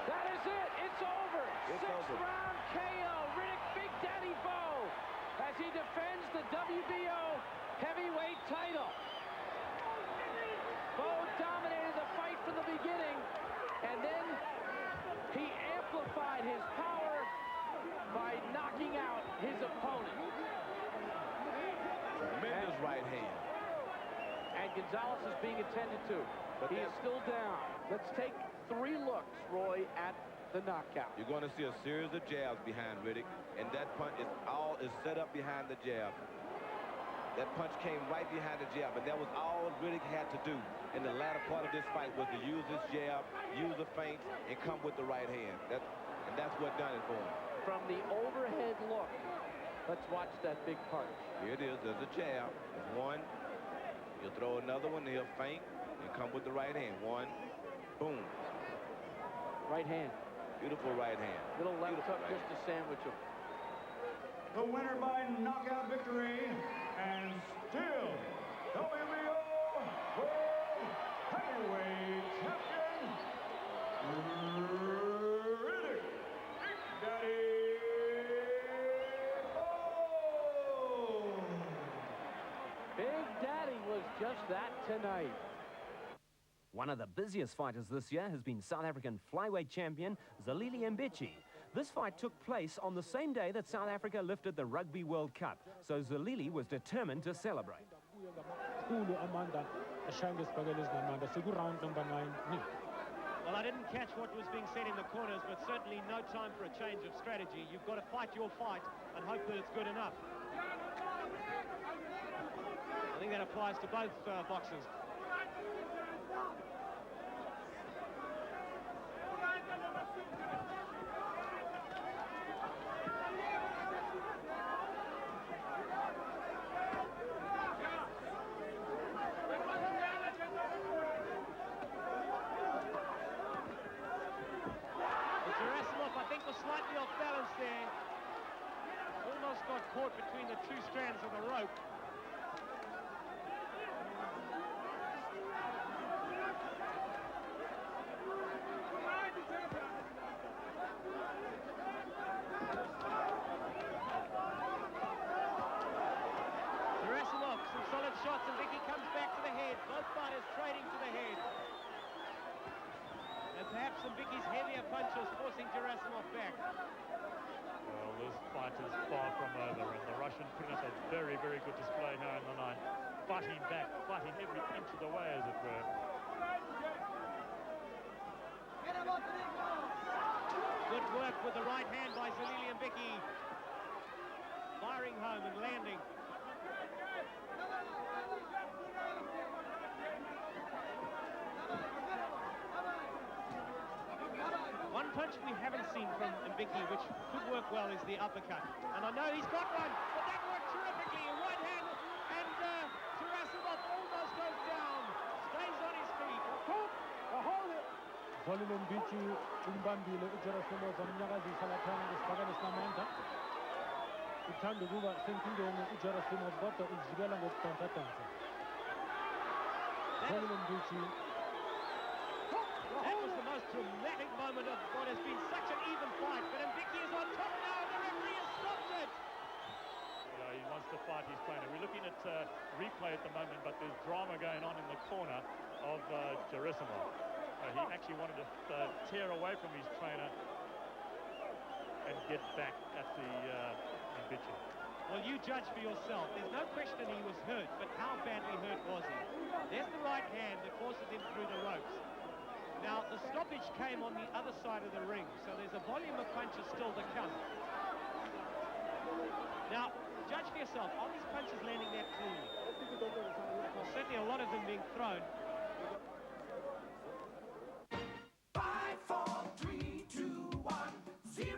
That is it. It's over. Sixth round KO. Riddick Big Daddy Bowe as he defends the WBO heavyweight title. Bowe dominated the fight from the beginning, and then he amplified his power by knocking out his opponent. Tremendous right hand. And Gonzalez is being attended to. But he is still down. Let's take 3 looks, Roy, at the knockout. You're going to see a series of jabs behind Riddick, and that punch is set up behind the jab. That punch came right behind the jab, and that was all Riddick had to do in the latter part of this fight was to use his jab, use the feint, and come with the right hand. And that's what done it for him. From the overhead look, let's watch that big punch. Here it is. There's a jab. There's one. You'll throw another one. He'll feint and come with the right hand. One. Boom. Right hand. Beautiful right hand. Little left hook just to sandwich him. The winner by knockout victory and still WBO World Heavyweight Champion, Riddick Big Daddy Bowe. Big Daddy was just that tonight. One of the busiest fighters this year has been South African flyweight champion Zalili Mbichi. This fight took place on the same day that South Africa lifted the Rugby World Cup, so Zalili was determined to celebrate. Well, I didn't catch what was being said in the corners, but certainly no time for a change of strategy. You've got to fight your fight and hope that it's good enough. I think that applies to both boxers. perhaps Mbicky's heavier punches forcing Gerasimov back. Well, this fight is far from over, and the Russian putting up a very, very good display here in the ninth. Fighting back, fighting every inch of the way, as it were. Good work with the right hand by Zalili Mbiki. Firing home and landing. One punch we haven't seen from Mbiki, which could work well, is the uppercut. And I know he's got one, but that worked terrifically. A right hand, and Gerasimov almost goes down. Stays on his feet. Zalili Mbiki umbambile uGerasimov amnyakazisa laphana ngesibhakane sinamandla. Uthanda ukuba senkingeni uGerasimov kodwa uzivikela ngokudansa-dansa. Zalili Mbiki. That was the most dramatic moment of what has been such an even fight, but Mbiki is on top now, and the referee has stopped it. He wants to fight his trainer. We're looking at replay at the moment, but there's drama going on in the corner of Gerasimov. He actually wanted to tear away from his trainer and get back at the Mbiki. Well, you judge for yourself. There's no question he was hurt, but how badly hurt was he? There's the right hand that forces him through the ropes. Now, the stoppage came on the other side of the ring, so there's a volume of punches still to come. Now, judge for yourself. Are these punches landing that cleanly? Well, certainly a lot of them being thrown. 5, 4, 3, 2, 1, 0.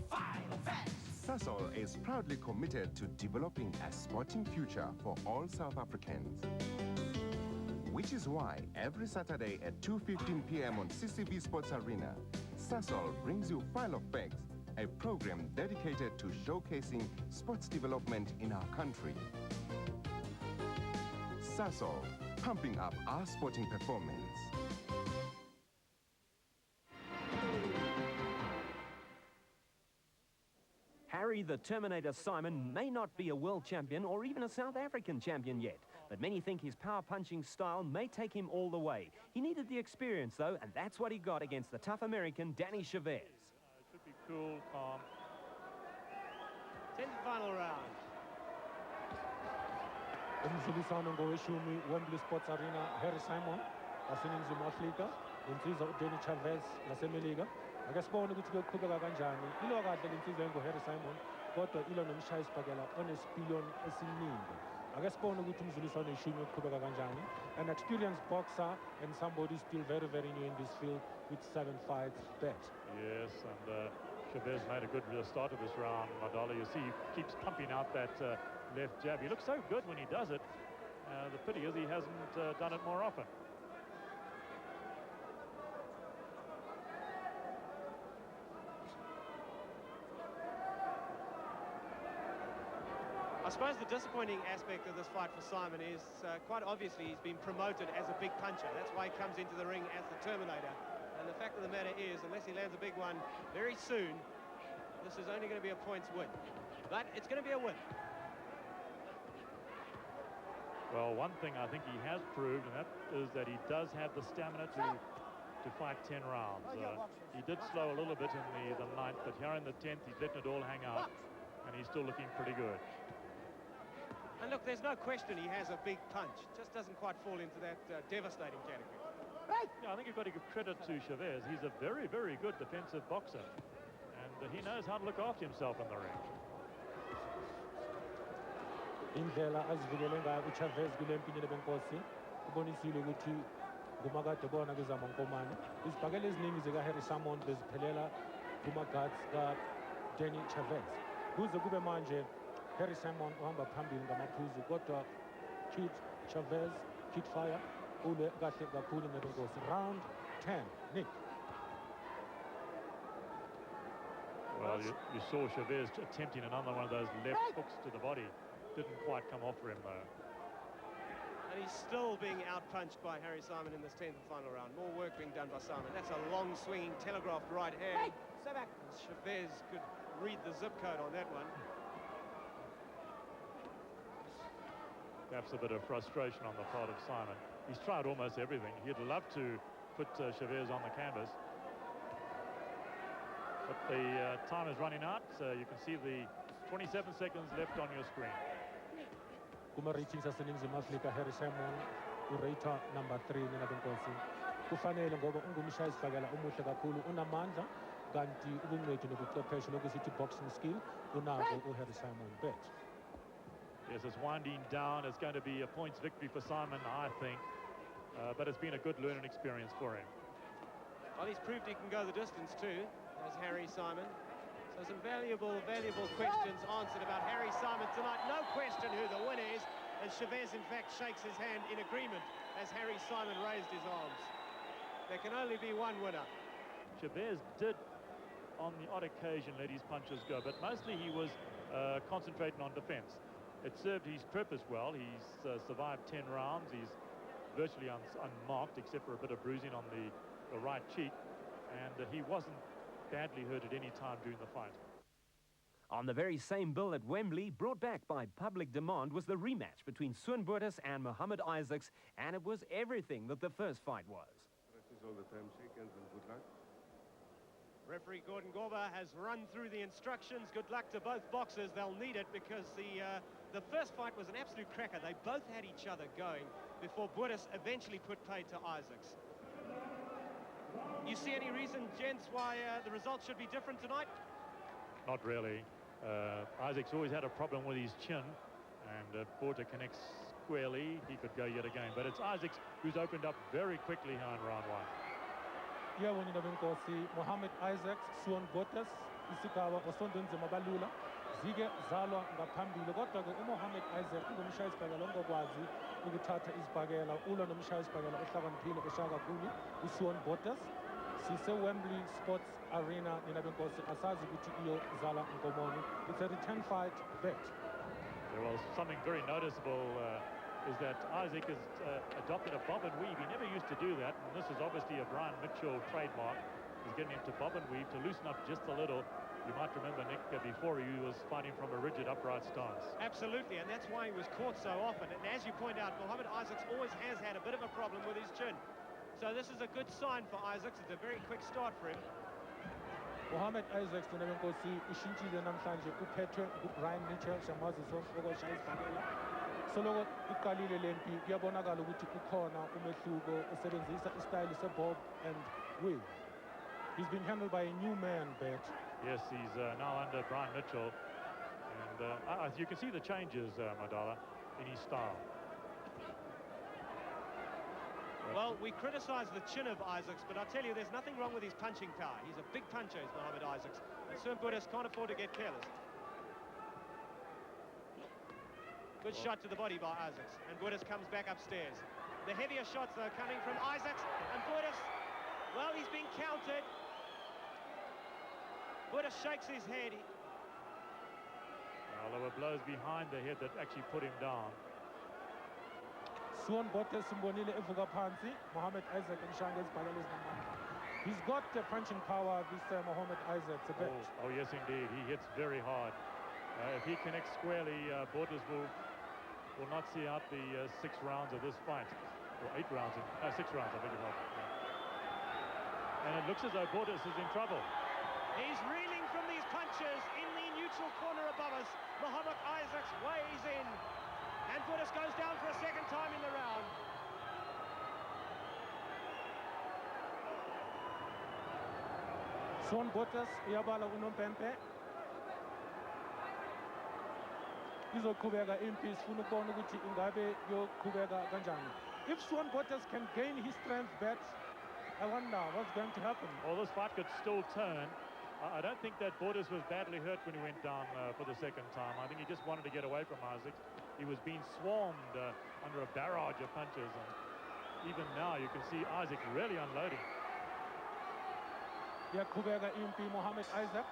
Final facts. Sasol is proudly committed to developing a sporting future for all South Africans. Which is why every Saturday at 2:15 p.m. on CCV Sports Arena, Sasol brings you File of Facts, a program dedicated to showcasing sports development in our country. Sasol, pumping up our sporting performance. Harry the Terminator Simon may not be a world champion or even a South African champion yet, but many think his power-punching style may take him all the way. He needed the experience, though, and that's what he got against the tough American Danny Chavez. It should be cool, calm. 10th final round. Umzulisano ngoweshumi Wembley Sports Arena, Harry Simon waseningizimu Afrika, insizwa uDanny Chavez lasemelika. Ake sibone ukuthi kuyoqhubeka kanjani. Ilo kahle insizwa engu-Harry Simon, kodwa ilo nomshayisibhakela onesipiliyoni esiningi. Ake sibone ukuthi umzuliswano ishumi yokuqhubeka kanjani. An experienced boxer and somebody still very, very new in this field with 7 fights bet. Yes, and Chavez made a good start of this round, Madala. You see, he keeps pumping out that left jab. He looks so good when he does it. The pity is he hasn't done it more often. I suppose the disappointing aspect of this fight for Simon is quite obviously he's been promoted as a big puncher. That's why he comes into the ring as the Terminator. And the fact of the matter is, unless he lands a big one very soon, this is only going to be a points win. But it's going to be a win. Well, one thing I think he has proved, and that is that he does have the stamina to fight 10 rounds. He did slow a little bit in the 9th, but here in the 10th, he's letting it all hang out, and he's still looking pretty good. And look, there's no question he has a big punch. Just doesn't quite fall into that devastating category. Yeah, I think you've got to give credit to Chavez. He's a very, very good defensive boxer. And he knows how to look after himself in the ring. Indlela azivikele ngayo uChavez kule mpini benkosi ubonisile ukuthi ngumakade bona kuzama nkomane. Izibhakela eziningi zika-Harry Simon beziphelela kuma-guards ka-Danny Chavez. Kuze kube manje Harry Simon uhamba phambili ngamaphuzu, kodwa Kid Chavez, Kid Fire, ulwe kahle kakhulu nebenkosi. Round 10, Nick. Well, you saw Chavez attempting another one of those left hooks to the body. Didn't quite come off for him, though. And he's still being outpunched by Harry Simon in this 10th and final round. More work being done by Simon. That's a long swinging telegraphed right hand. Stay back. Chavez could read the zip code on that one. Perhaps a bit of frustration on the part of Simon. He's tried almost everything. He'd love to put Chavez on the canvas. But the time is running out. You can see the 27 seconds left on your screen. Kuma-rating saseningizimu Afrika, Harry Simon urater number 3 nina benkosi. Kufanele ngoba ungumshayi sibhakela omuhle kakhulu, unamandla kanti ubungcweti nobuchwepheshe lokusithi boxing skill unabo uHarry Simon bet. Yes, it's winding down. It's going to be a points victory for Simon, I think. But it's been a good learning experience for him. Well, he's proved he can go the distance too, as Harry Simon. So some valuable questions answered about Harry Simon tonight. No question who the winner is. And Chavez, in fact, shakes his hand in agreement as Harry Simon raised his arms. There can only be one winner. Chavez did, on the odd occasion, let his punches go, but mostly he was concentrating on defense. It served his purpose well. He's survived 10 rounds. He's virtually unmarked, except for a bit of bruising on the right cheek. And he wasn't badly hurt at any time during the fight. On the very same bill at Wembley, brought back by public demand, was the rematch between Suan Botus and Muhammad Isaacs, and it was everything that the first fight was. Practice all the time, shake hands and good luck. Referee Gordon Gorba has run through the instructions. Good luck to both boxers. They'll need it because the first fight was an absolute cracker. They both had each other going before Botus eventually put pay to Isaacs. You see any reason, gents, why the results should be different tonight? Not really. Isaacs always had a problem with his chin, and Porter connects squarely. He could go yet again, but it's Isaacs who's opened up very quickly here in round 1. Yeah, when you benkosi Muhammad Isaacs, Suan Botus, isigaba osondonzima balula zike zalwa ngaphambili, kodwa ke uMuhammad Isaacs ungumshayi sibhakela ongakwazi ukuthatha izibhakela, ulwa nomshayi sibhakela ohlakaniphile oshaya kakhulu uSuan Botus. Sise Wembley Sports Arena nina benkosi asazi ukuthi iyo zala nkomoni. It's a return fight bet. Well, something very noticeable is that Isaac has adopted a bob and weave. He never used to do that, and this is obviously a Brian Mitchell trademark. He's getting him to bob and weave to loosen up just a little. You might remember, Nick, before he was fighting from a rigid upright stance. Absolutely, and that's why he was caught so often. And as you point out, Muhammad Isaacs always has had a bit of a problem with his chin. So this is a good sign for Isaacs. It's a very quick start for him. Muhammad Isaacs nina benkosi ishintshile namhlanje uphethwe uBrian Mitchell shamaziso okoshaya isibhakela. Soloko iqalile lempi kuyabonakala ukuthi ukhona umehluko, usebenzisa istyle sebob and weave. He's been handled by a new man, Bet. Yes, he's now under Brian Mitchell, and you can see the changes, Madala, in his style. Well, we criticise the chin of Isaacs, but I tell you, there's nothing wrong with his punching power. He's a big puncher, is Muhammad Isaacs, and Suan Botus can't afford to get careless. Good shot to the body by Isaacs, and Botus comes back upstairs. The heavier shots, though, coming from Isaacs, and Botus, well, he's been countered. Botus shakes his head. Well, there were blows behind the head that actually put him down. Suan Botus simbonile evuka phansi, Muhammad Isaac emshaya ngezibhakela ezinamandla. He's got the punching power, this Muhammad Isaacs, a bit. Oh, yes, indeed. He hits very hard. If he connects squarely, Botus will not see out the 6 rounds of this fight. Or 8 rounds, 6 rounds, I beg your pardon. And it looks as though Botus is in trouble. He's reeling from these punches in the neutral corner above us. Muhammad Isaacs weighs in. And Botus goes down for a second time in the round. Suan Botus iyabala unompempe. Izoqhubeka impi, sifuna ukubona ukuthi ingabe yoqhubeka kanjani. If Suan Botus can gain his strength back, I wonder what's going to happen. Well, this fight could still turn. I don't think that Botus was badly hurt when he went down for the second time. I think he just wanted to get away from Isaac. He was being swarmed under a barrage of punches, and even now you can see Isaac really unloading. Iyaqhubeka impi Muhammad Isaac.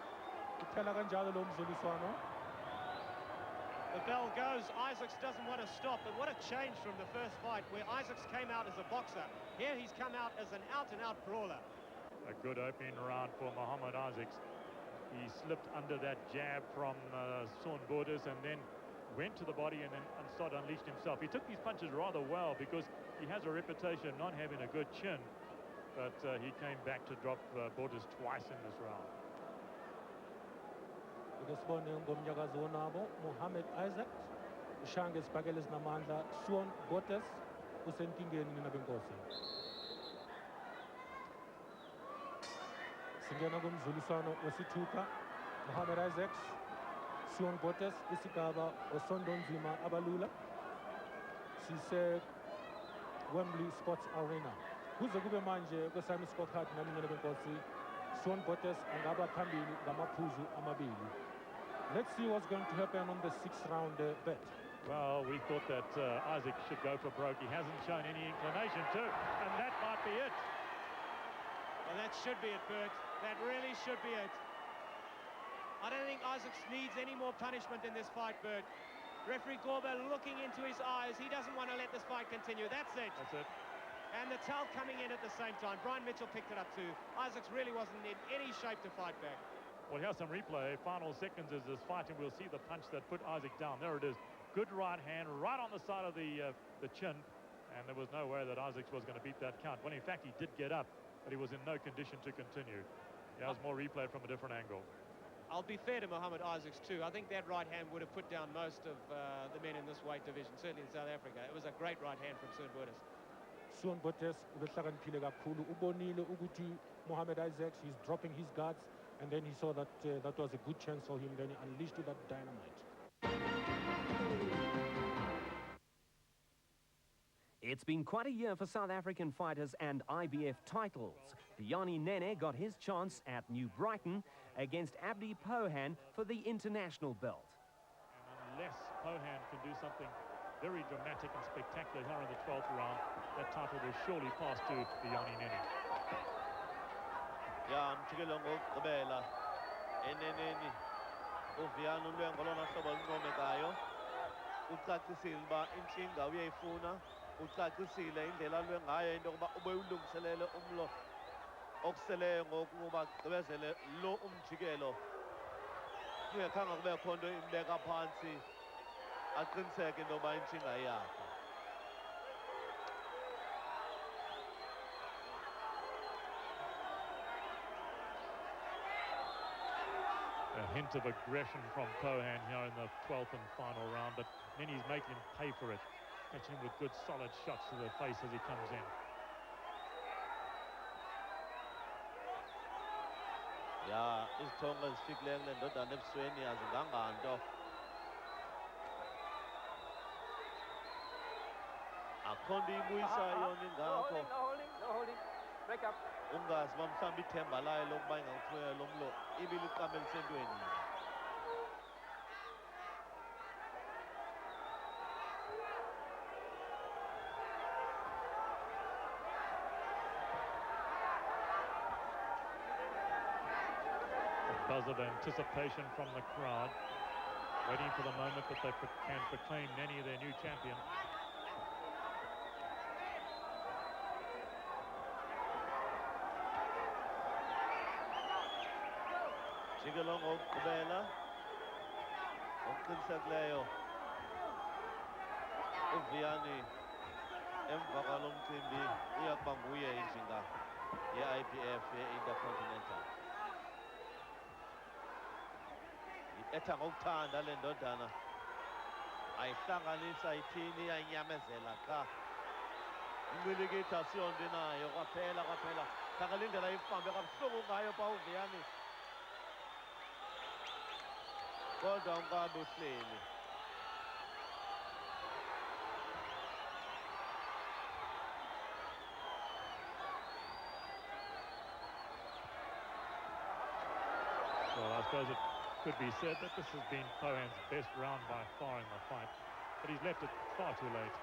Uphela kanjalo lo mzuliswano. The bell goes. Isaacs doesn't want to stop, but what a change from the first fight where Isaacs came out as a boxer. Here he's come out as an out-and-out brawler. A good opening round for Muhammad Isaacs. He slipped under that jab from Suan Botus and then went to the body and started unleashing himself. He took these punches rather well because he has a reputation of not having a good chin. but he came back to drop Borders twice in this round. Sibone ngomnyakazo wonabo Mohamed Isaac ushange isibhakela ezinamandla Sean Botes usenkingeni nina benkosi. Singena kumzuliswano wesithupha Mohamed Isaacs Sean Botes isigaba osondonzima abalula sise Wembley Sports Arena. Kuze kube manje kwesami scorecard nami nina benkosi Sean Botes angaba phambili ngamaphuzu amabili. Let's see what's going to happen on the 6th round bet. Well, we thought that Isaac should go for broke. He hasn't shown any inclination to, and that might be it. Well, that should be it, Bert. That really should be it. I don't think Isaac needs any more punishment in this fight, Bert. Referee Gorba looking into his eyes. He doesn't want to let this fight continue. That's it. That's it. And the towel coming in at the same time. Brian Mitchell picked it up too. Isaacs really wasn't in any shape to fight back. Well, here's some replay. Final seconds is this fight, and we'll see the punch that put Isaac down. There it is. Good right hand, right on the side of the chin, and there was no way that Isaacs was going to beat that count. Well, in fact, he did get up, but he was in no condition to continue. Here's more replay from a different angle. I'll be fair to Mohamed Isaacs too. I think that right hand would have put down most of the men in this weight division, certainly in South Africa. It was a great right hand from Sean Botes. Sean Botes ubehlakaniphile kakhulu ubonile ukuthi Mohamed Isaacs he's dropping his guards, and then he saw that that was a good chance for him. Then he unleashed that dynamite. It's been quite a year for South African fighters and IBF titles. Biyani Nene got his chance at New Brighton against Abdi Pohan for the international belt. And unless Pohan can do something very dramatic and spectacular here in the 12th round, that title will surely pass to Biyani Nene. Ya mjikelo ngokugqibela eneneni uViyani ulwengo lona hlobo oluncomekayo ucacisile uba intshinga uyayifuna ucacisile indlela lwengayo into yokuba ube ulungiselele umlo okuseleyo ngokuba gqibezele lo umjikelo kungekhange kube khona into imbeka phansi aqiniseke into yoba intshinga iyakhe. A hint of aggression from Pohan here in the 12th and final round, but Nene's making him pay for it, catching him with good solid shots to the face as he comes in. Ya izithongo ezifikileyo kule ndodana ebusweni azinganganto. Akho nto iyibuyisayo yona ingakho. No holding. Break up. Ungazi uba mhlawumbi ithemba layo lokuba ingakuphumelela lo mlo ibiliqamelise entweni. A buzz of anticipation from the crowd, waiting for the moment that they can proclaim Nene their new champion. Jikelo ngokugqibela okuqinisekileyo uViyani emva kwalo mcimbi uyakuba nguye injinga ye-IBF ye-Intercontinental. Etha ngokuthanda le ndodana ayihlanganisa ithini iyanyamezela qha incilikithi asiyonto inayo kwaphela khangela indlela ifambe kabuhlungu ngayo pha uViyani kodwa ungabe uhleli. Well, I suppose it could be said that this has been Pohan's best round by far in the fight, but he's left it far too late.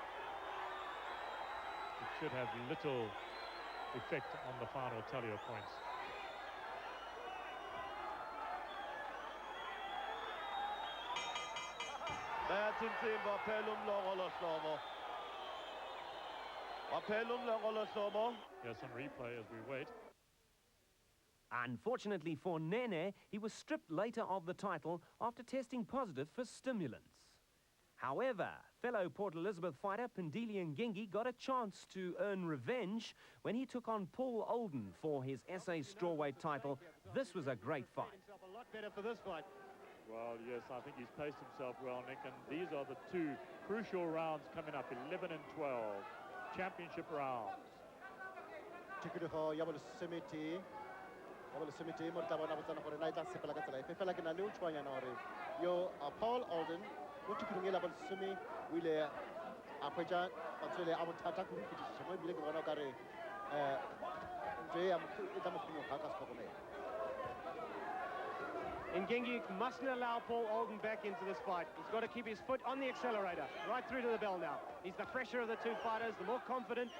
It should have little effect on the final tally of points. Bayathi insimbi waphela umlongo lo hlobo. Waphela umlongo lo hlobo. Here's some replay as we wait. Unfortunately for Nene, he was stripped later of the title after testing positive for stimulants. However, fellow Port Elizabeth fighter Pendile Ngingi got a chance to earn revenge when he took on Paul Olden for his SA strawweight title. This was a great fight. A lot better for this fight. Well, yes, I think he's paced himself well, Nick, and these are the two crucial rounds coming up, 11 and 12, championship rounds. Tikologo ya Semiti mo tla bona botsana gore na e tla sepela ka tsela e fela ke na le o tshwanyana gore yo Paul Alden mo tikolong e la Semi o ile a khwetsa matswele a bothata go fetiša mo ebile ke bona ka re e tla mo kgonyoga ka setlhokomela. Ngingi mustn't allow Paul Alden back into this fight. He's got to keep his foot on the accelerator, right through to the bell now. He's the fresher of the two fighters, the more confident.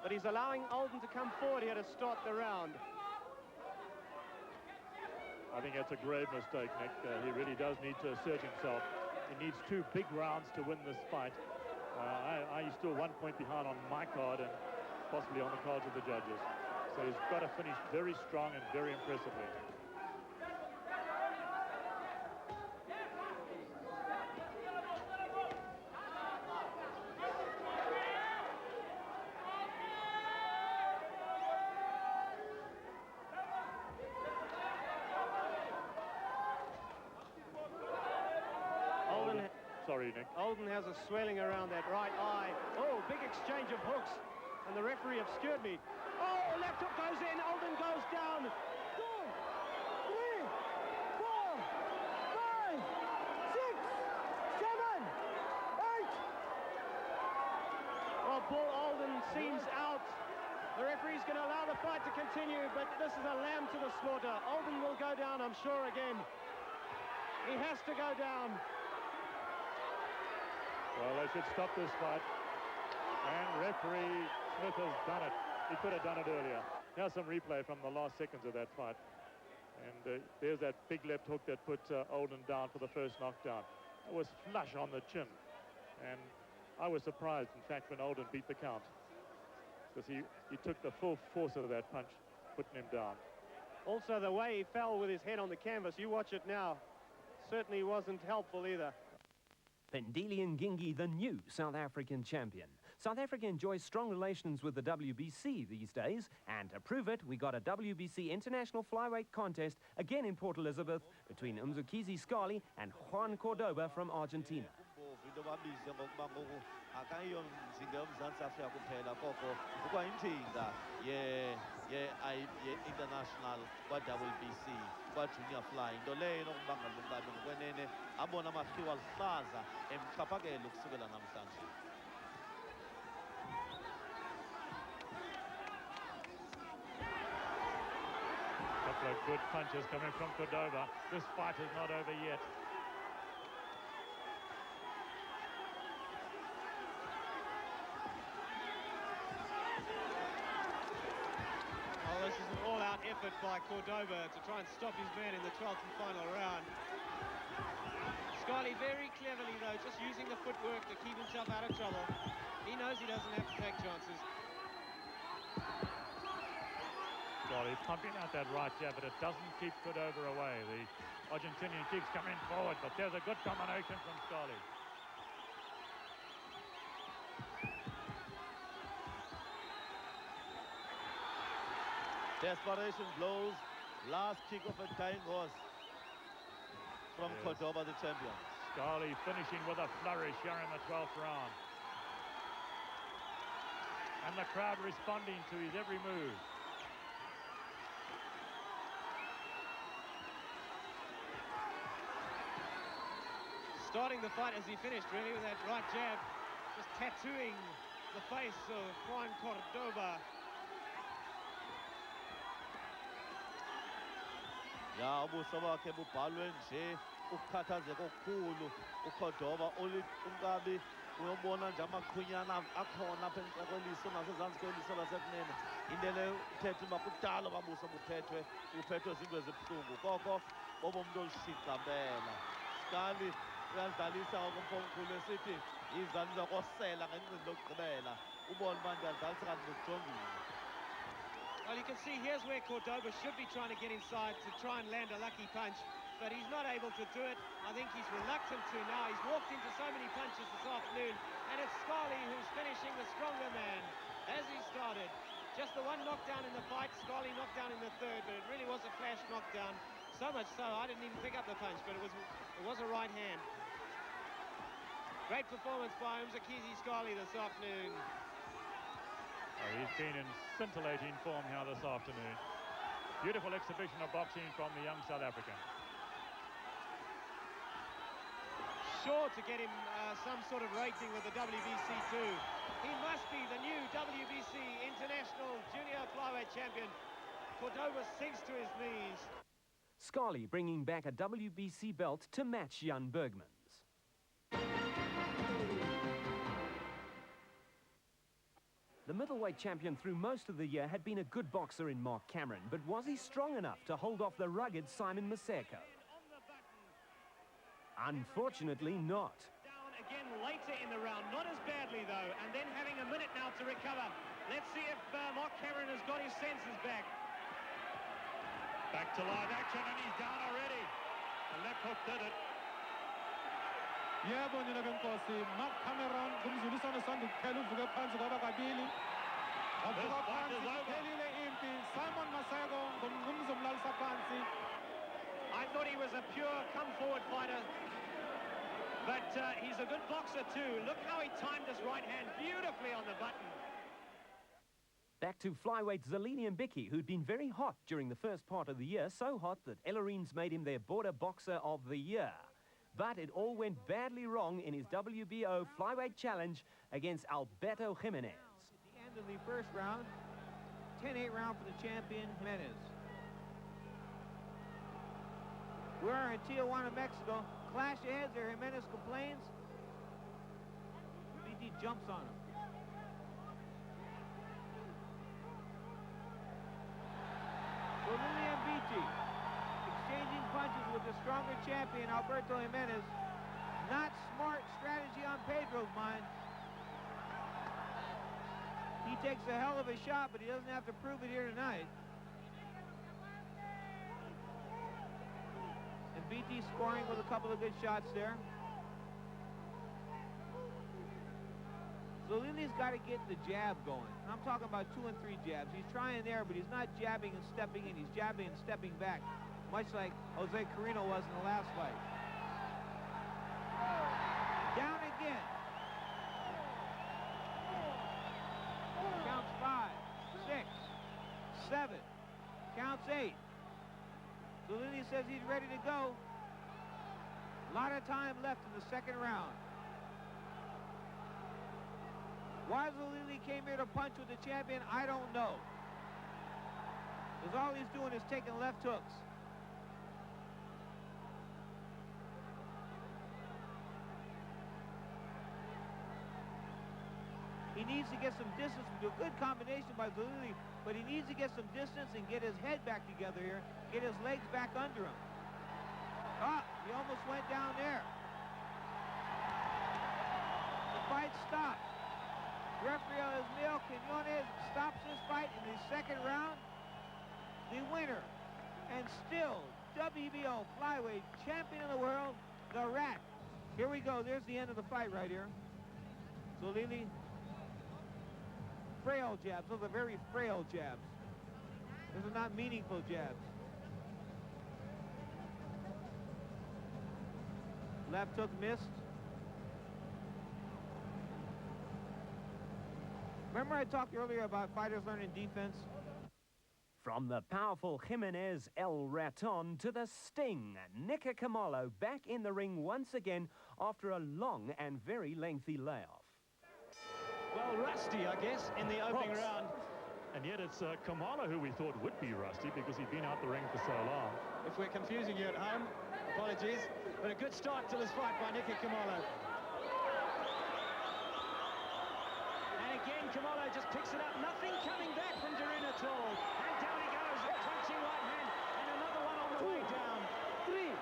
But he's allowing Alden to come forward here to start the round. I think that's a grave mistake, Nick. He really does need to assert himself. He needs two big rounds to win this fight. He's still 1 point behind on my card and possibly on the cards of the judges. So he's got to finish very strong and very impressively. Sorry, Nick. Alden has a swelling around that right eye. Oh, big exchange of hooks. And the referee obscured me. Oh, left hook goes in. Alden goes down. 2, 3, 4, 5, 6, 7, 8. Well, Paul Alden seems out. The referee's going to allow the fight to continue, but this is a lamb to the slaughter. Alden will go down, I'm sure, again. He has to go down. Well, they should stop this fight. And referee Smith has done it. He could have done it earlier. Now some replay from the last seconds of that fight. And there's that big left hook that put Alden down for the first knockdown. It was flush on the chin. And I was surprised, in fact, when Alden beat the count. Because he took the full force of that punch, putting him down. Also, the way he fell with his head on the canvas, you watch it now, certainly wasn't helpful either. Pendile Ngingi, the new South African champion. South Africa enjoys strong relations with the WBC these days, and to prove it, we got a WBC international flyweight contest again in Port Elizabeth between Umzukizi Scali and Juan Cordoba from Argentina. International WBC junior flying into leyo enokubangela umkabi ngokwenene abona amakhiwa aluhlaza emxhaphakela ukusukela namhlanje. Couple of good punches coming from Cordoba. This fight is not over yet. This is an all-out effort by Cordoba to try and stop his man in the 12th and final round. Scali very cleverly, though, just using the footwork to keep himself out of trouble. He knows he doesn't have to take chances. Scali pumping out that right jab, but it doesn't keep Cordoba away. The Argentinian keeps coming forward, but there's a good combination from Scali. Desperation blows. Last kick of a dying horse from Cordoba, the champion. Scali finishing with a flourish here in the 12th round. And the crowd responding to his every move. Starting the fight as he finished, really, with that right jab, just tattooing the face of Juan Cordoba. Ya ubuso bakhe bubhalwe nje ukukhathazeka okukhulu uCordoba umkabi uyobona nje amaqhunyana akhona apha enhlokoliso nasezantsi kweliso lasekunene into leyo uthetha uba kudala babuso buphethwe zinto ezibuhlungu koko bobo umuntu olushiqambela. Scali uyadlalisa ngokomkhulu esithi izani zokosela ngenqindi lokugqibela ubone uba ndiyadlalisa kanti ngokujongile. Well, you can see here's where Cordoba should be trying to get inside to try and land a lucky punch. but he's not able to do it. I think he's reluctant to now. He's walked into so many punches this afternoon, and it's Scarley who's finishing the stronger man as he started. Just the one knockdown in the fight. Scarley knocked down in the third, but it really was a flash knockdown. So much so, I didn't even pick up the punch, but it was a right hand. Great performance by Umzakizi Scarley this afternoon. Oh, he's been in scintillating form here this afternoon. Beautiful exhibition of boxing from the young South African. Sure to get him some sort of rating with the WBC too. He must be the new WBC International Junior Flyweight Champion. Cordoba sinks to his knees. Scarley bringing back a WBC belt to match Jan Bergman's. The middleweight champion through most of the year had been a good boxer in Mark Cameron, but was he strong enough to hold off the rugged Simon Maseko? Unfortunately not. Down again later in the round, not as badly though, and then having a minute now to recover. Let's see if Mark Cameron has got his senses back. Back to live action, and he's down already. The left hook did it. Yebo nina benkosi Mark Cameron kumzulisana sandukuphela uvuke phansi kwaba kabili wavuka phansi kuphelile impi Simon Maseko ngumzomlalisa phansi. I thought he was a pure come-forward fighter, but he's a good boxer too. Look how he timed his right hand beautifully on the button. Back to flyweight Zelini Mbiki, who'd been very hot during the first part of the year, so hot that Ellerines made him their border boxer of the year. But it all went badly wrong in his WBO flyweight challenge against Alberto Jimenez. At the end of the first round, 10-8 round for the champion, Jimenez. We're in Tijuana, Mexico. Clash of heads there. Jimenez complains. BD jumps on him. So Lilian BT exchanging punches with the stronger champion, Alberto Jimenez. Not smart strategy on Pedro's mind. He takes a hell of a shot, but he doesn't have to prove it here tonight. And BT scoring with a couple of good shots there. So Lili's got to get the jab going. I'm talking about 2 and 3 jabs. He's trying there, but he's not jabbing and stepping in. He's jabbing and stepping back, much like Jose Carino was in the last fight. Down again. Counts 5, 6, 7. Counts 8. So Lili says he's ready to go. A lot of time left in the second round. Why Zalili came here to punch with the champion, I don't know. Because all he's doing is taking left hooks. He needs to get some distance. A good combination by Zalili, but he needs to get some distance and get his head back together here, get his legs back under him. Ah, he almost went down there. The fight stopped. Referee Ismael Quinones stops this fight in the second round. The winner, and still WBO flyweight champion of the world, the Rat. Here we go. There's the end of the fight right here. Zalili, frail jabs. Those are very frail jabs. Those are not meaningful jabs. Left hook missed. Remember I talked earlier about fighters learning defense? From the powerful Jimenez El Raton to the sting, Nika Kamalo back in the ring once again after a long and very lengthy layoff. Well, rusty, I guess, in the opening round. And yet it's Kamalo who we thought would be rusty because he'd been out the ring for so long. If we're confusing you at home, apologies. But a good start to this fight by Nika Kamalo. Again, Kamalo just picks it up. Nothing coming back from Darun at all. And down he goes, a crunching right hand. And another one on the way down. 3,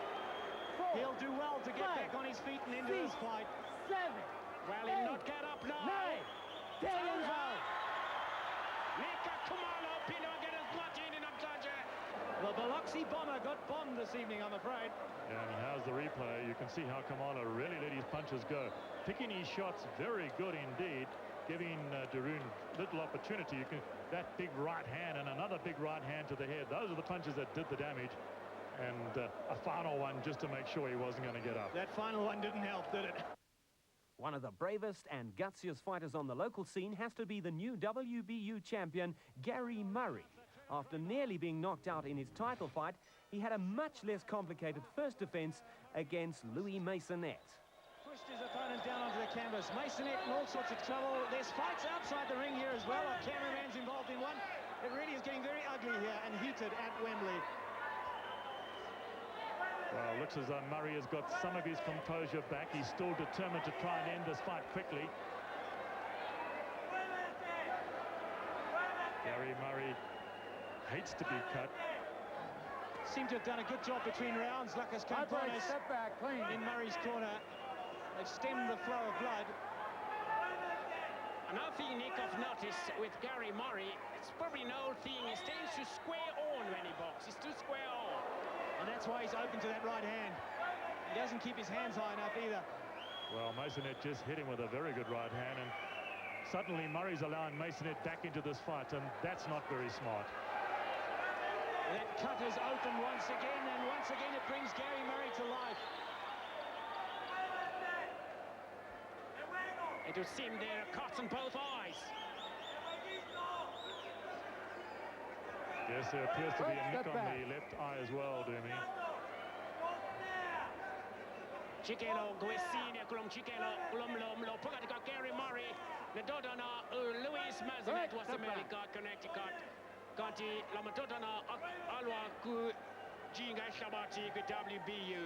4. He'll do well to get back on his feet and into this fight. 7. Well, he'll not get up now. 9. 10. Nika Kamalo, Pino get his blood in Namtaja. Well, Biloxi bomber got bombed this evening, I'm afraid. Yeah, and how's the replay? You can see how Kamala really let his punches go. Picking his shots very good indeed, giving Darun little opportunity. That big right hand and another big right hand to the head. Those are the punches that did the damage. And a final one just to make sure he wasn't going to get up. That final one didn't help, did it? One of the bravest and gutsiest fighters on the local scene has to be the new WBU champion, Gary Murray. After nearly being knocked out in his title fight, he had a much less complicated first defense against Louis Masonette. Pushed his opponent down onto the canvas. Masonette in all sorts of trouble. There's fights outside the ring here as well. Our cameraman's involved in one. It really is getting very ugly here and heated at Wembley. Well, looks as though Murray has got some of his composure back. He's still determined to try and end this fight quickly. Gary Murray hates to be cut. Seem to have done a good job between rounds. Lucas Campones step back, clean. In Murray's corner. They've stemmed the flow of blood. Another thing, Nick, I've noticed with Gary Murray, it's probably an old thing. He tends to square on when he boxes. He's too square on. And that's why he's open to that right hand. He doesn't keep his hands high enough either. Well, Masonette just hit him with a very good right hand, and suddenly Murray's allowing Masonette back into this fight, and that's not very smart. That cut is open once again, and once again it brings Gary Murray to life. It would seem there are cuts on both eyes. Yes, there appears to be a nick on the left eye as well, Dumi. Chikelo, Gwesine, Kulum Chikelo, Kulum Pugatika, Gary Murray, the Dodana, Louis Mazanet was America, Connecticut. Kanti, Lamatodana, Alwa, Ku, Jinga Shabati, WBU.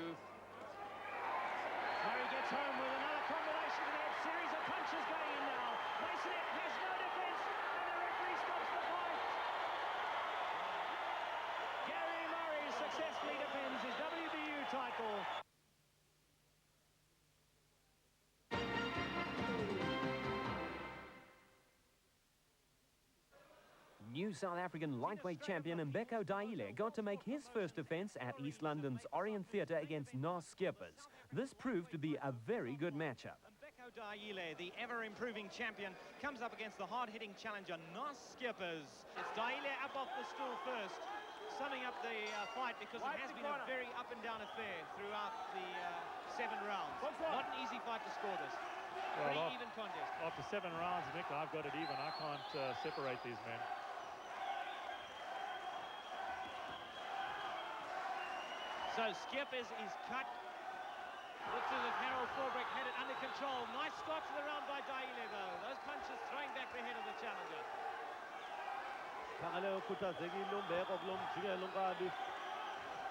Murray gets home with another combination to that series of punches going in now. Masonette has no defense, and the referee stops the fight. Gary Murray successfully defends his WBU title. New South African lightweight champion Mbeko Daile got to make his first defense at East London's Orient Theatre against Nas Skippers. This proved to be a very good matchup. Mbeko Daile, the ever-improving champion, comes up against the hard-hitting challenger Nas Skippers. It's Daile up off the stool first, summing up the fight, because it has been a very up-and-down affair throughout the 7 rounds. Not an easy fight to score this. Pretty even contest. After 7 rounds, Nick, I've got it even. I can't separate these men. So Skippers is cut. Looks as if Harold Fulbrecht had it under control. Nice start to the round by Daile, though. Those punches throwing back the head of the challenger. khangele ukhuthazekile umbeko kulo mjikelo unkabi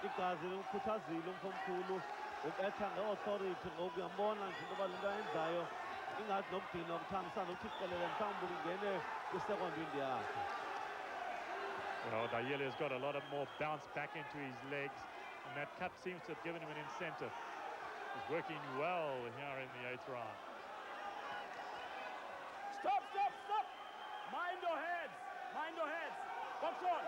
igazi likhuthazile umfomkhulu ubetha nge-authority ngoku uyambona nje into balento ayenzayo ingathi nokudinwa kuthambisana ukuthi iqelele mhlawumbi ungene kwisekondwindi yakhe. Well, Daile has got a lot of more bounce back into his legs, and that cut seems to have given him an incentive. He's working well here in the 8th round. Stop, stop, stop! Mind your heads! Mind your heads! Box on!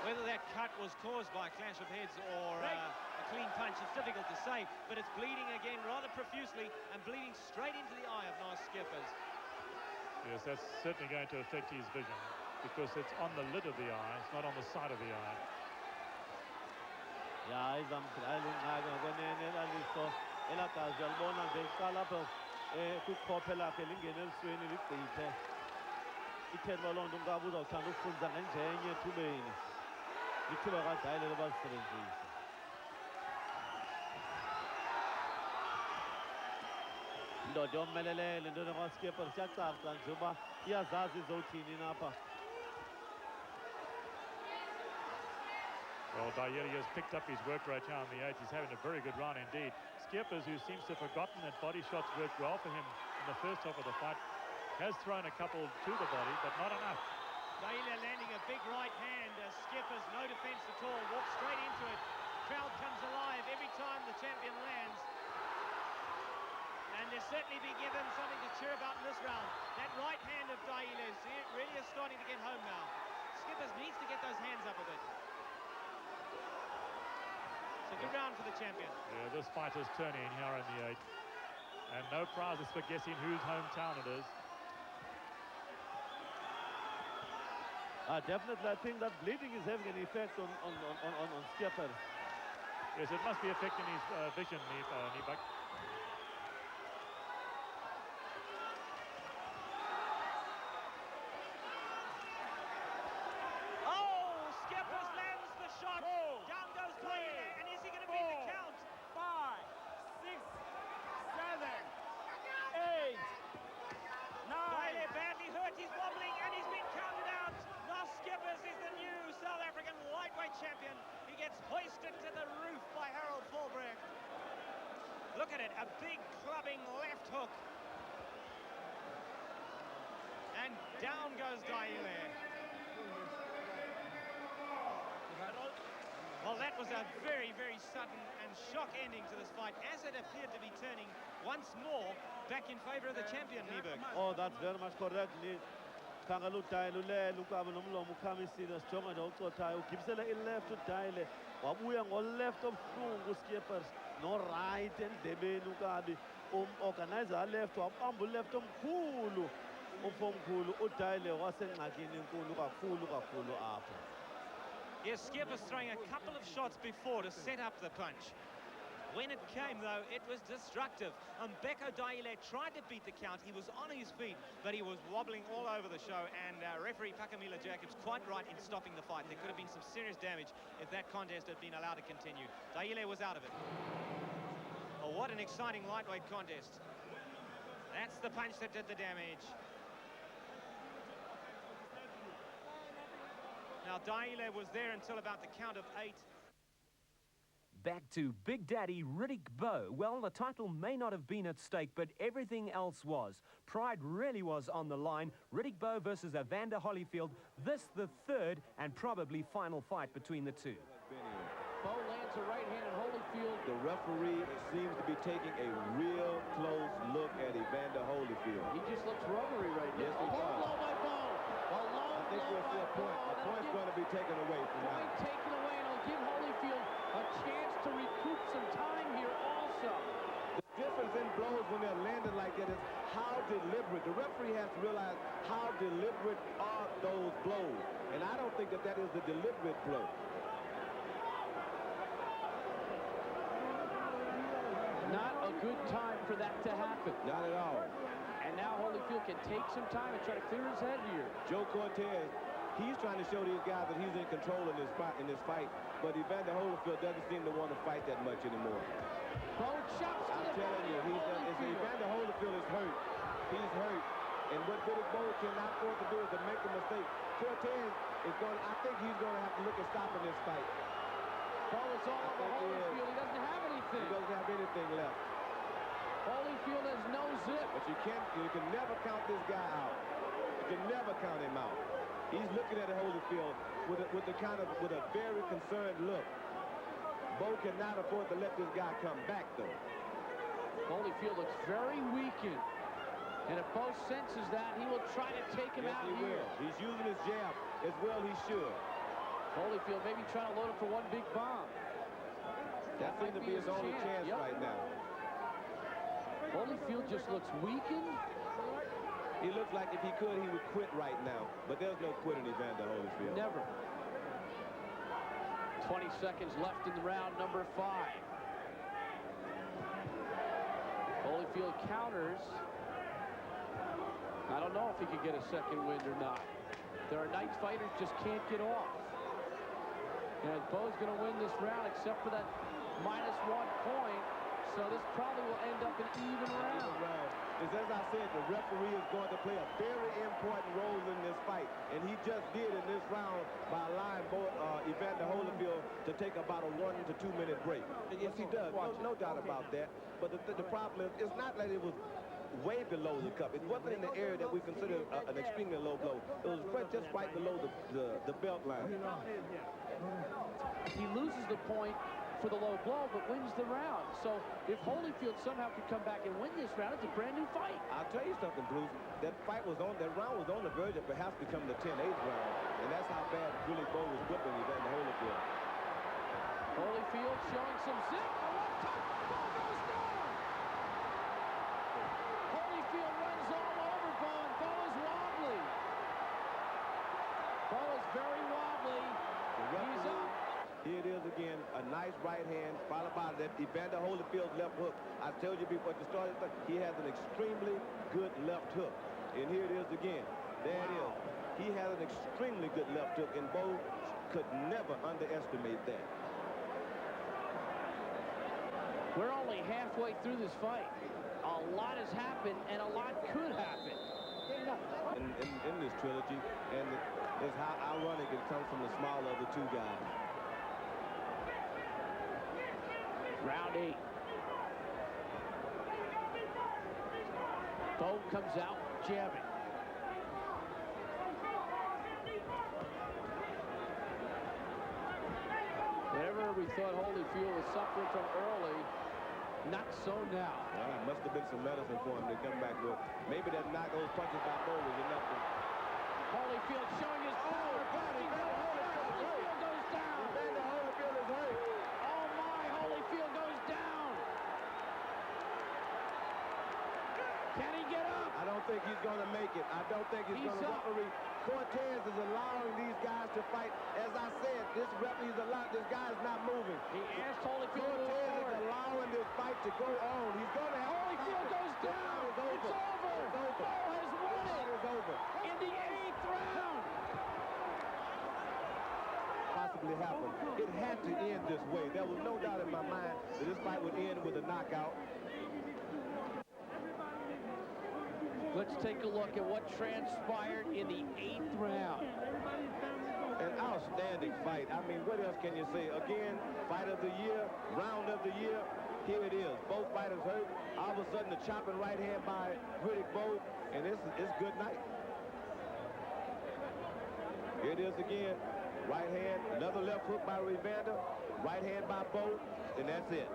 Whether that cut was caused by a clash of heads or a clean punch, it's difficult to say, but it's bleeding again rather profusely and bleeding straight into the eye of Nas Skippers. Yes, that's certainly going to affect his vision, because it's on the lid of the eye, it's not on the side of the eye. Ya izamdlala ingxaki ngokwenene elaliso elagazi uyalibona nje iqala apho kwikhophe lakhe lingene elisweni ligqithe ithetha loo nto unkabi uzawuthanda ukufundisa ngenjenye ethubeni lithuba kaDaile loba lisebenzise. Indoda yomelelele intoni kwaSkipper siyacaca nje uba iyazazi izowuthini napha. Well, Daile has picked up his work rate here on the 8th. He's having a very good run indeed. Skippers, who seems to have forgotten that body shots worked well for him in the first half of the fight, has thrown a couple to the body, but not enough. Daile landing a big right hand. Skippers, no defense at all, walks straight into it. Crowd comes alive every time the champion lands. And they'll certainly be given something to cheer about in this round. That right hand of Daile really is starting to get home now. Skippers needs to get those hands up a bit. It's a good round for the champion. Yeah, this fight is turning here in the 8th. And no prizes for guessing whose hometown it is. Definitely, I think that bleeding is having an effect on Skipper. Yes, it must be affecting his vision, Nebuk. Oh, Skippers lands the shot. Down goes Daile, and is he going to beat the count? 5, 6, 7, 8, 9. Daile badly hurt, he's wobbling, and he's been counted out. Now Skippers is the new South African lightweight champion. He gets hoisted to the roof by Harold Fulbrecht. Look at it, a big clubbing left hook. And down goes Daile. Well, that was a very, very sudden and shock ending to this fight, as it appeared to be turning once more back in favor of the champion, Nieberg. Oh, that's very much correct. Kangalu Daile ulele ukaba nomlomo ukhamisile sijonga nje ucothayo ugibisele i-left uDaile wabuya ngo-left obuhlungu Skippers no-right endlebeni ukabi organizer left wabamba u-left omkhulu umfomkhulu uDaile wasengxakini enkulu kakhulu apha. Yes, Skippers throwing a couple of shots before to set up the punch. When it came, though, it was destructive. Mbeko Daile tried to beat the count. He was on his feet, but he was wobbling all over the show. And referee Pakamila Jacobs quite right in stopping the fight. There could have been some serious damage if that contest had been allowed to continue. Daile was out of it. Oh, what an exciting lightweight contest. That's the punch that did the damage. Now, Daile was there until about the count of 8. Back to Big Daddy Riddick Bowe. Well, the title may not have been at stake, but everything else was. Pride really was on the line. Riddick Bowe versus Evander Holyfield. This the third and probably final fight between the two. Bowe lands a right hand and Holyfield. The referee seems to be taking a real close look at Evander Holyfield. He just looks rubbery right now. Yes, he does. Blow by Bowe. I think we'll see a point. A point's going to be taken away from now. Point taken away, and it'll give Holyfield a chance to recoup some time here also. The difference in blows when they're landed like that is how deliberate. The referee has to realize how deliberate are those blows. And I don't think that that is the deliberate blow. Not a good time for that to happen. Not at all. And now Holyfield can take some time and try to clear his head here. Joe Cortez, he's trying to show these guys that he's in control in this fight. But Evander Holyfield doesn't seem to want to fight that much anymore. Bowe chops to I'm telling you, Evander Holyfield is hurt. He's hurt. And what Riddick Bowe cannot afford to do is to make a mistake. Cortez is going. I think he's going to have to look at stopping this fight. Bowe is all over Holyfield. He doesn't have anything. He doesn't have anything left. Holyfield has no zip. But you can never count this guy out. You can never count him out. He's looking at Holyfield with a very concerned look. Bowe cannot afford to let this guy come back, though. Holyfield looks very weakened. And if Bowe senses that, he will try to take him out here. Will. He's using his jab as well he should. Holyfield maybe trying to load him for one big bomb. That seems to be his only chance right now. Holyfield just looks weakened. He looks like if he could, he would quit right now. But there's no quitting Evander Holyfield. Never. 20 seconds left in the round number 5. Holyfield counters. I don't know if he could get a second wind or not. There are nights fighters just can't get off. And Bowe's going to win this round except for that -1 point. So this probably will end up an even round. As I said, the referee is going to play a very important role in this fight. And he just did in this round by allowing Evander Holyfield to take about a 1 to 2 minute break. Yes, he does. No doubt about that. But the problem is, it's not that it was way below the cup. It wasn't in the area that we consider an extremely low blow. It was just right below the belt line. He loses the point for the low blow, but wins the round. So if Holyfield somehow could come back and win this round, it's a brand new fight. I'll tell you something, Bruce. That round was on the verge of perhaps becoming the 10-8 round. And that's how bad Billy Bowe was whipping Evander Holyfield. Holyfield showing some zip. A left hook. Ball goes down. Holyfield runs all over Bowe, and Bowe is wobbly. Bowe is very wobbly. He's up. Here it is again, a nice right hand, followed by that Evander Holyfield's left hook. I told you before at the start of the he has an extremely good left hook. And here it is again. There it is. He has an extremely good left hook, and Bowe could never underestimate that. We're only halfway through this fight. A lot has happened, and a lot could happen. In this trilogy, and it's how ironic it comes from the smaller of the two guys. Round 8. Bowe comes out jabbing. Whatever we thought Holyfield was suffering from early, not so now. Well, it must have been some medicine for him to come back with. Maybe that knock those punches by Bowe was enough to... Holyfield showing his power. Holyfield goes down. Holyfield is hurt. Oh my, Holyfield goes down. Can he get up? I don't think he's going to make it. I don't think he's going to referee. Cortez is allowing these guys to fight. As I said, this referee's this guy's not moving. He asked Holyfield to Cortez is allowing this fight to go on. He's going to have Holyfield goes down. It's over. Bowe has won it. It's over. In the 8th round. Possibly happened. It had to end this way. There was no doubt in my mind that this fight would end with a knockout. Let's take a look at what transpired in the 8th round. An outstanding fight. I mean, what else can you say? Again, fight of the year, round of the year. Here it is. Both fighters hurt. All of a sudden, the chopping right hand by Riddick Bowe, and it's good night. Here it is again. Right hand, another left hook by Evander. Right hand by Bowe, and that's it.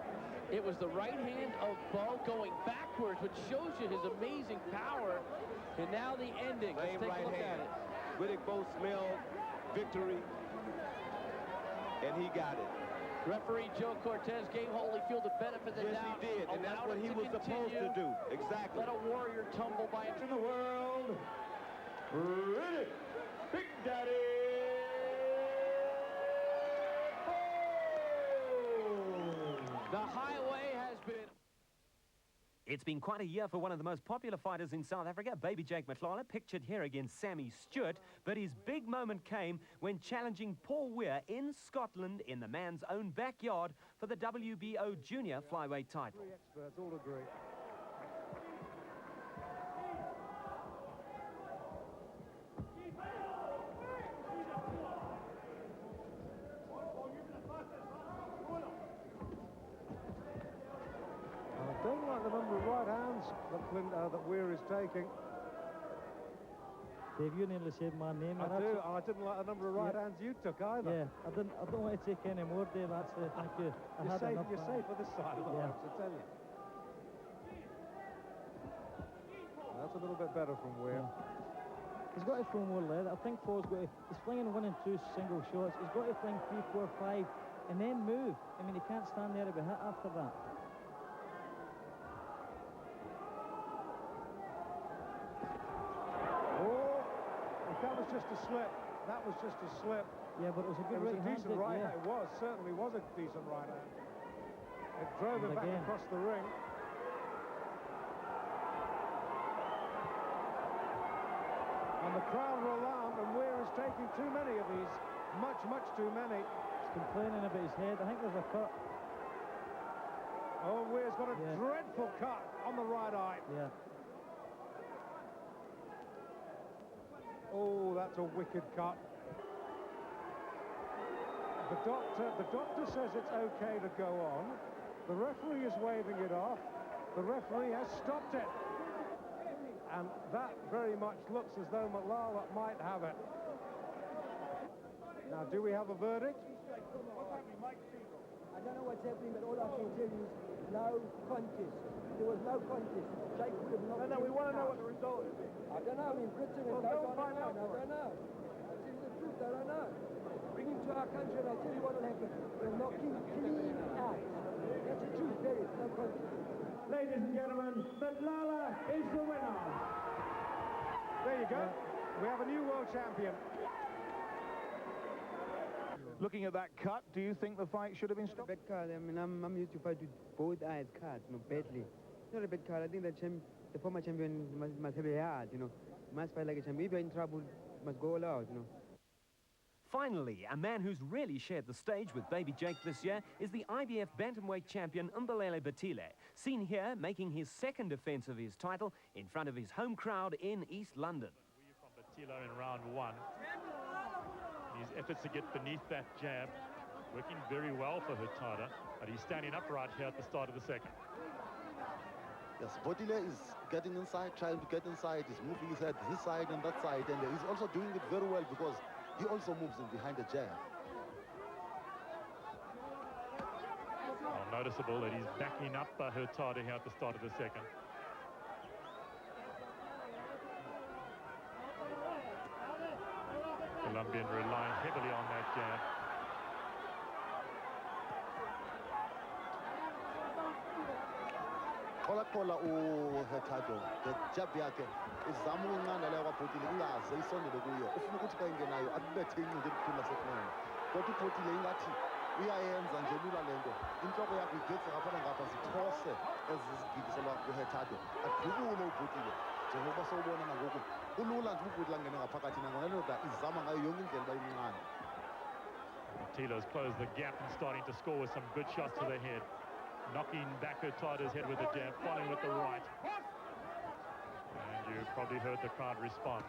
It was the right hand of Bowe going backwards, which shows you his amazing power. And now the ending. Let's take a look at it. Riddick Bowe smelled victory, and he got it. Referee Joe Cortez gave Holyfield the benefit of the doubt. Yes, he did, and that's what he was supposed to do. Exactly. Let a warrior tumble by in the world. Riddick, Big Daddy. The highway has been... It's been quite a year for one of the most popular fighters in South Africa, Baby Jake McLaren, pictured here against Sammy Stewart. But his big moment came when challenging Paul Weir in Scotland in the man's own backyard for the WBO junior flyweight title. Experts all agree. I don't like the number of right hands that Weir is taking. Dave, you nearly said my name. I do, and I didn't like the number of right hands you took either. Yeah, I don't want to take any more, Dave, actually. Thank you. You're safe for this side of the house, I tell you. That's a little bit better from Weir. Yeah. He's got to throw more leather. I think Paul's got to... He's flinging 1 and 2 single shots. He's got to fling 3, 4, 5, and then move. I mean, he can't stand there to be hit after that. That was just a slip. That was just a slip. Yeah, but it was a good right hand. Decent right hand. It was, certainly was a decent right hand. It drove him back across the ring. And the crowd are alarmed, and Weir is taking too many of these. Much, much too many. He's complaining about his head. I think there's a cut. Oh, Weir's got a dreadful cut on the right eye. Yeah. Oh, that's a wicked cut. The doctor says it's okay to go on. The referee is waving it off. The referee has stopped it. And that very much looks as though McLaren might have it. Now, do we have a verdict? don't know what's happening, but all I can tell you is no contest. There was no contest. Jake could have knocked No, we want to know what the result is. I don't know. I mean, Britain and Well, goes go on find out. I don't know. I'll tell you the truth, I don't know. Bring him to our country and I'll tell you what will happen. We'll knock him clean out. That's the truth, there is no contest. Ladies and gentlemen, Thobela is the winner. There you go. We have a new world champion. Looking at that cut, do you think the fight should have been stopped? Bad card. I mean, I'm used to fight with both eyes cards, badly. It's not a bad card. I think the former champion must have a heart, Must fight like a champion. If you're in trouble, must go all out, Finally, a man who's really shared the stage with Baby Jake this year is the IBF bantamweight champion Botile, seen here making his second defence of his title in front of his home crowd in East London. From Botile in round 1. His efforts to get beneath that jab working very well for Ncita, but he's standing upright here at the start of the second. Yes, Botile is getting inside, trying to get inside. He's moving his head this side and that side, and he's also doing it very well because he also moves in behind the jab. Well, noticeable that he's backing up Ncita here at the start of the second. Colombian relying heavily on that jab. Qola Ncita, the jab yakhe izama ukunqanda la kwaBotile ingaze isondele kuyo. Ufuna ukuthi xa ingenayo akubethe inqindi eliphuma sekunene. Kodwa uBotile ingathi uyayenza nje lula lento. Inhloko yakhe igetse ngapha zithose ezizigidiselwa kuNcita. Adubule uBotile. Njengoba sowubona nangoku kulula nje uBotile angene ngaphakathi nangona lento izama ngayo yonke indlela bayinqanda. Botile's closed the gap and starting to score with some good shots to the head. Knocking back Ncita's head with the jab, following with the right. And you probably heard the crowd respond.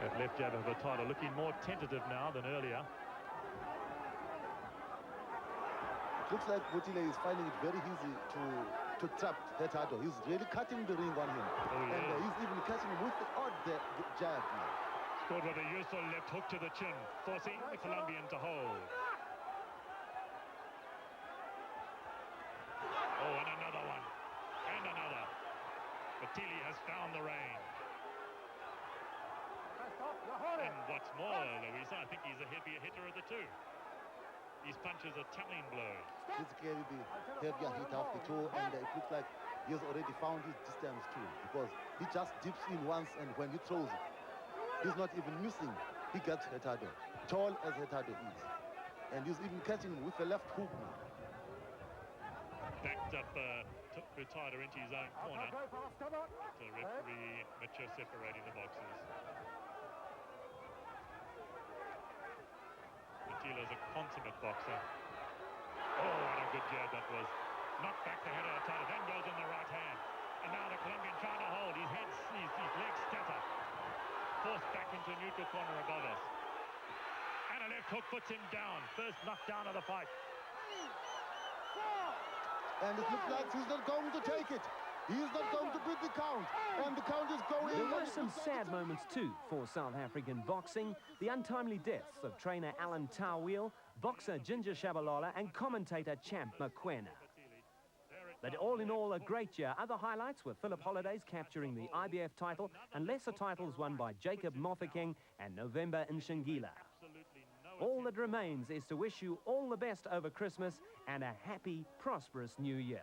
That left jab of Ncita looking more tentative now than earlier. It looks like Botile is finding it very easy to trap Ncita. He's really cutting the ring on him. Oh, yeah. And he's even catching him with the odd jab. Scored with a useful left hook to the chin, forcing the Colombian to hold. Oh, and another one. And another. Botile has found the range. And what's more, Louisa, I think he's a heavier hitter of the two. These punches are telling blows. Physically the heavier hit off the toe, and it looks like he has already found his distance too, because he just dips in once, and when he throws it, he's not even missing. He gets Ncita, tall as Ncita is. And he's even catching him with the left hook. Backed up Ncita into his own corner. The referee, Mitchell, separating the boxes. Botile's a consummate boxer. Oh, what a good jab that was. Knocked back the head of Ncita, then goes in the right hand. And now the Colombian trying to hold. His head, his legs scatter. Forced back into neutral corner above us. And a left hook puts him down. First knockdown of the fight. And it looks like he's not going to take it. He's not going to beat the count. And the count is going. There were some sad moments too for South African boxing. The untimely deaths of trainer Alan Tawil, boxer Ginger Shabalala and commentator Champ Mokoena. But all in all, a great year. Other highlights were Philip Hollidays capturing the IBF title and lesser titles won by Jacob Mofokeng and November Ncingila. All that remains is to wish you all the best over Christmas and a happy, prosperous new year.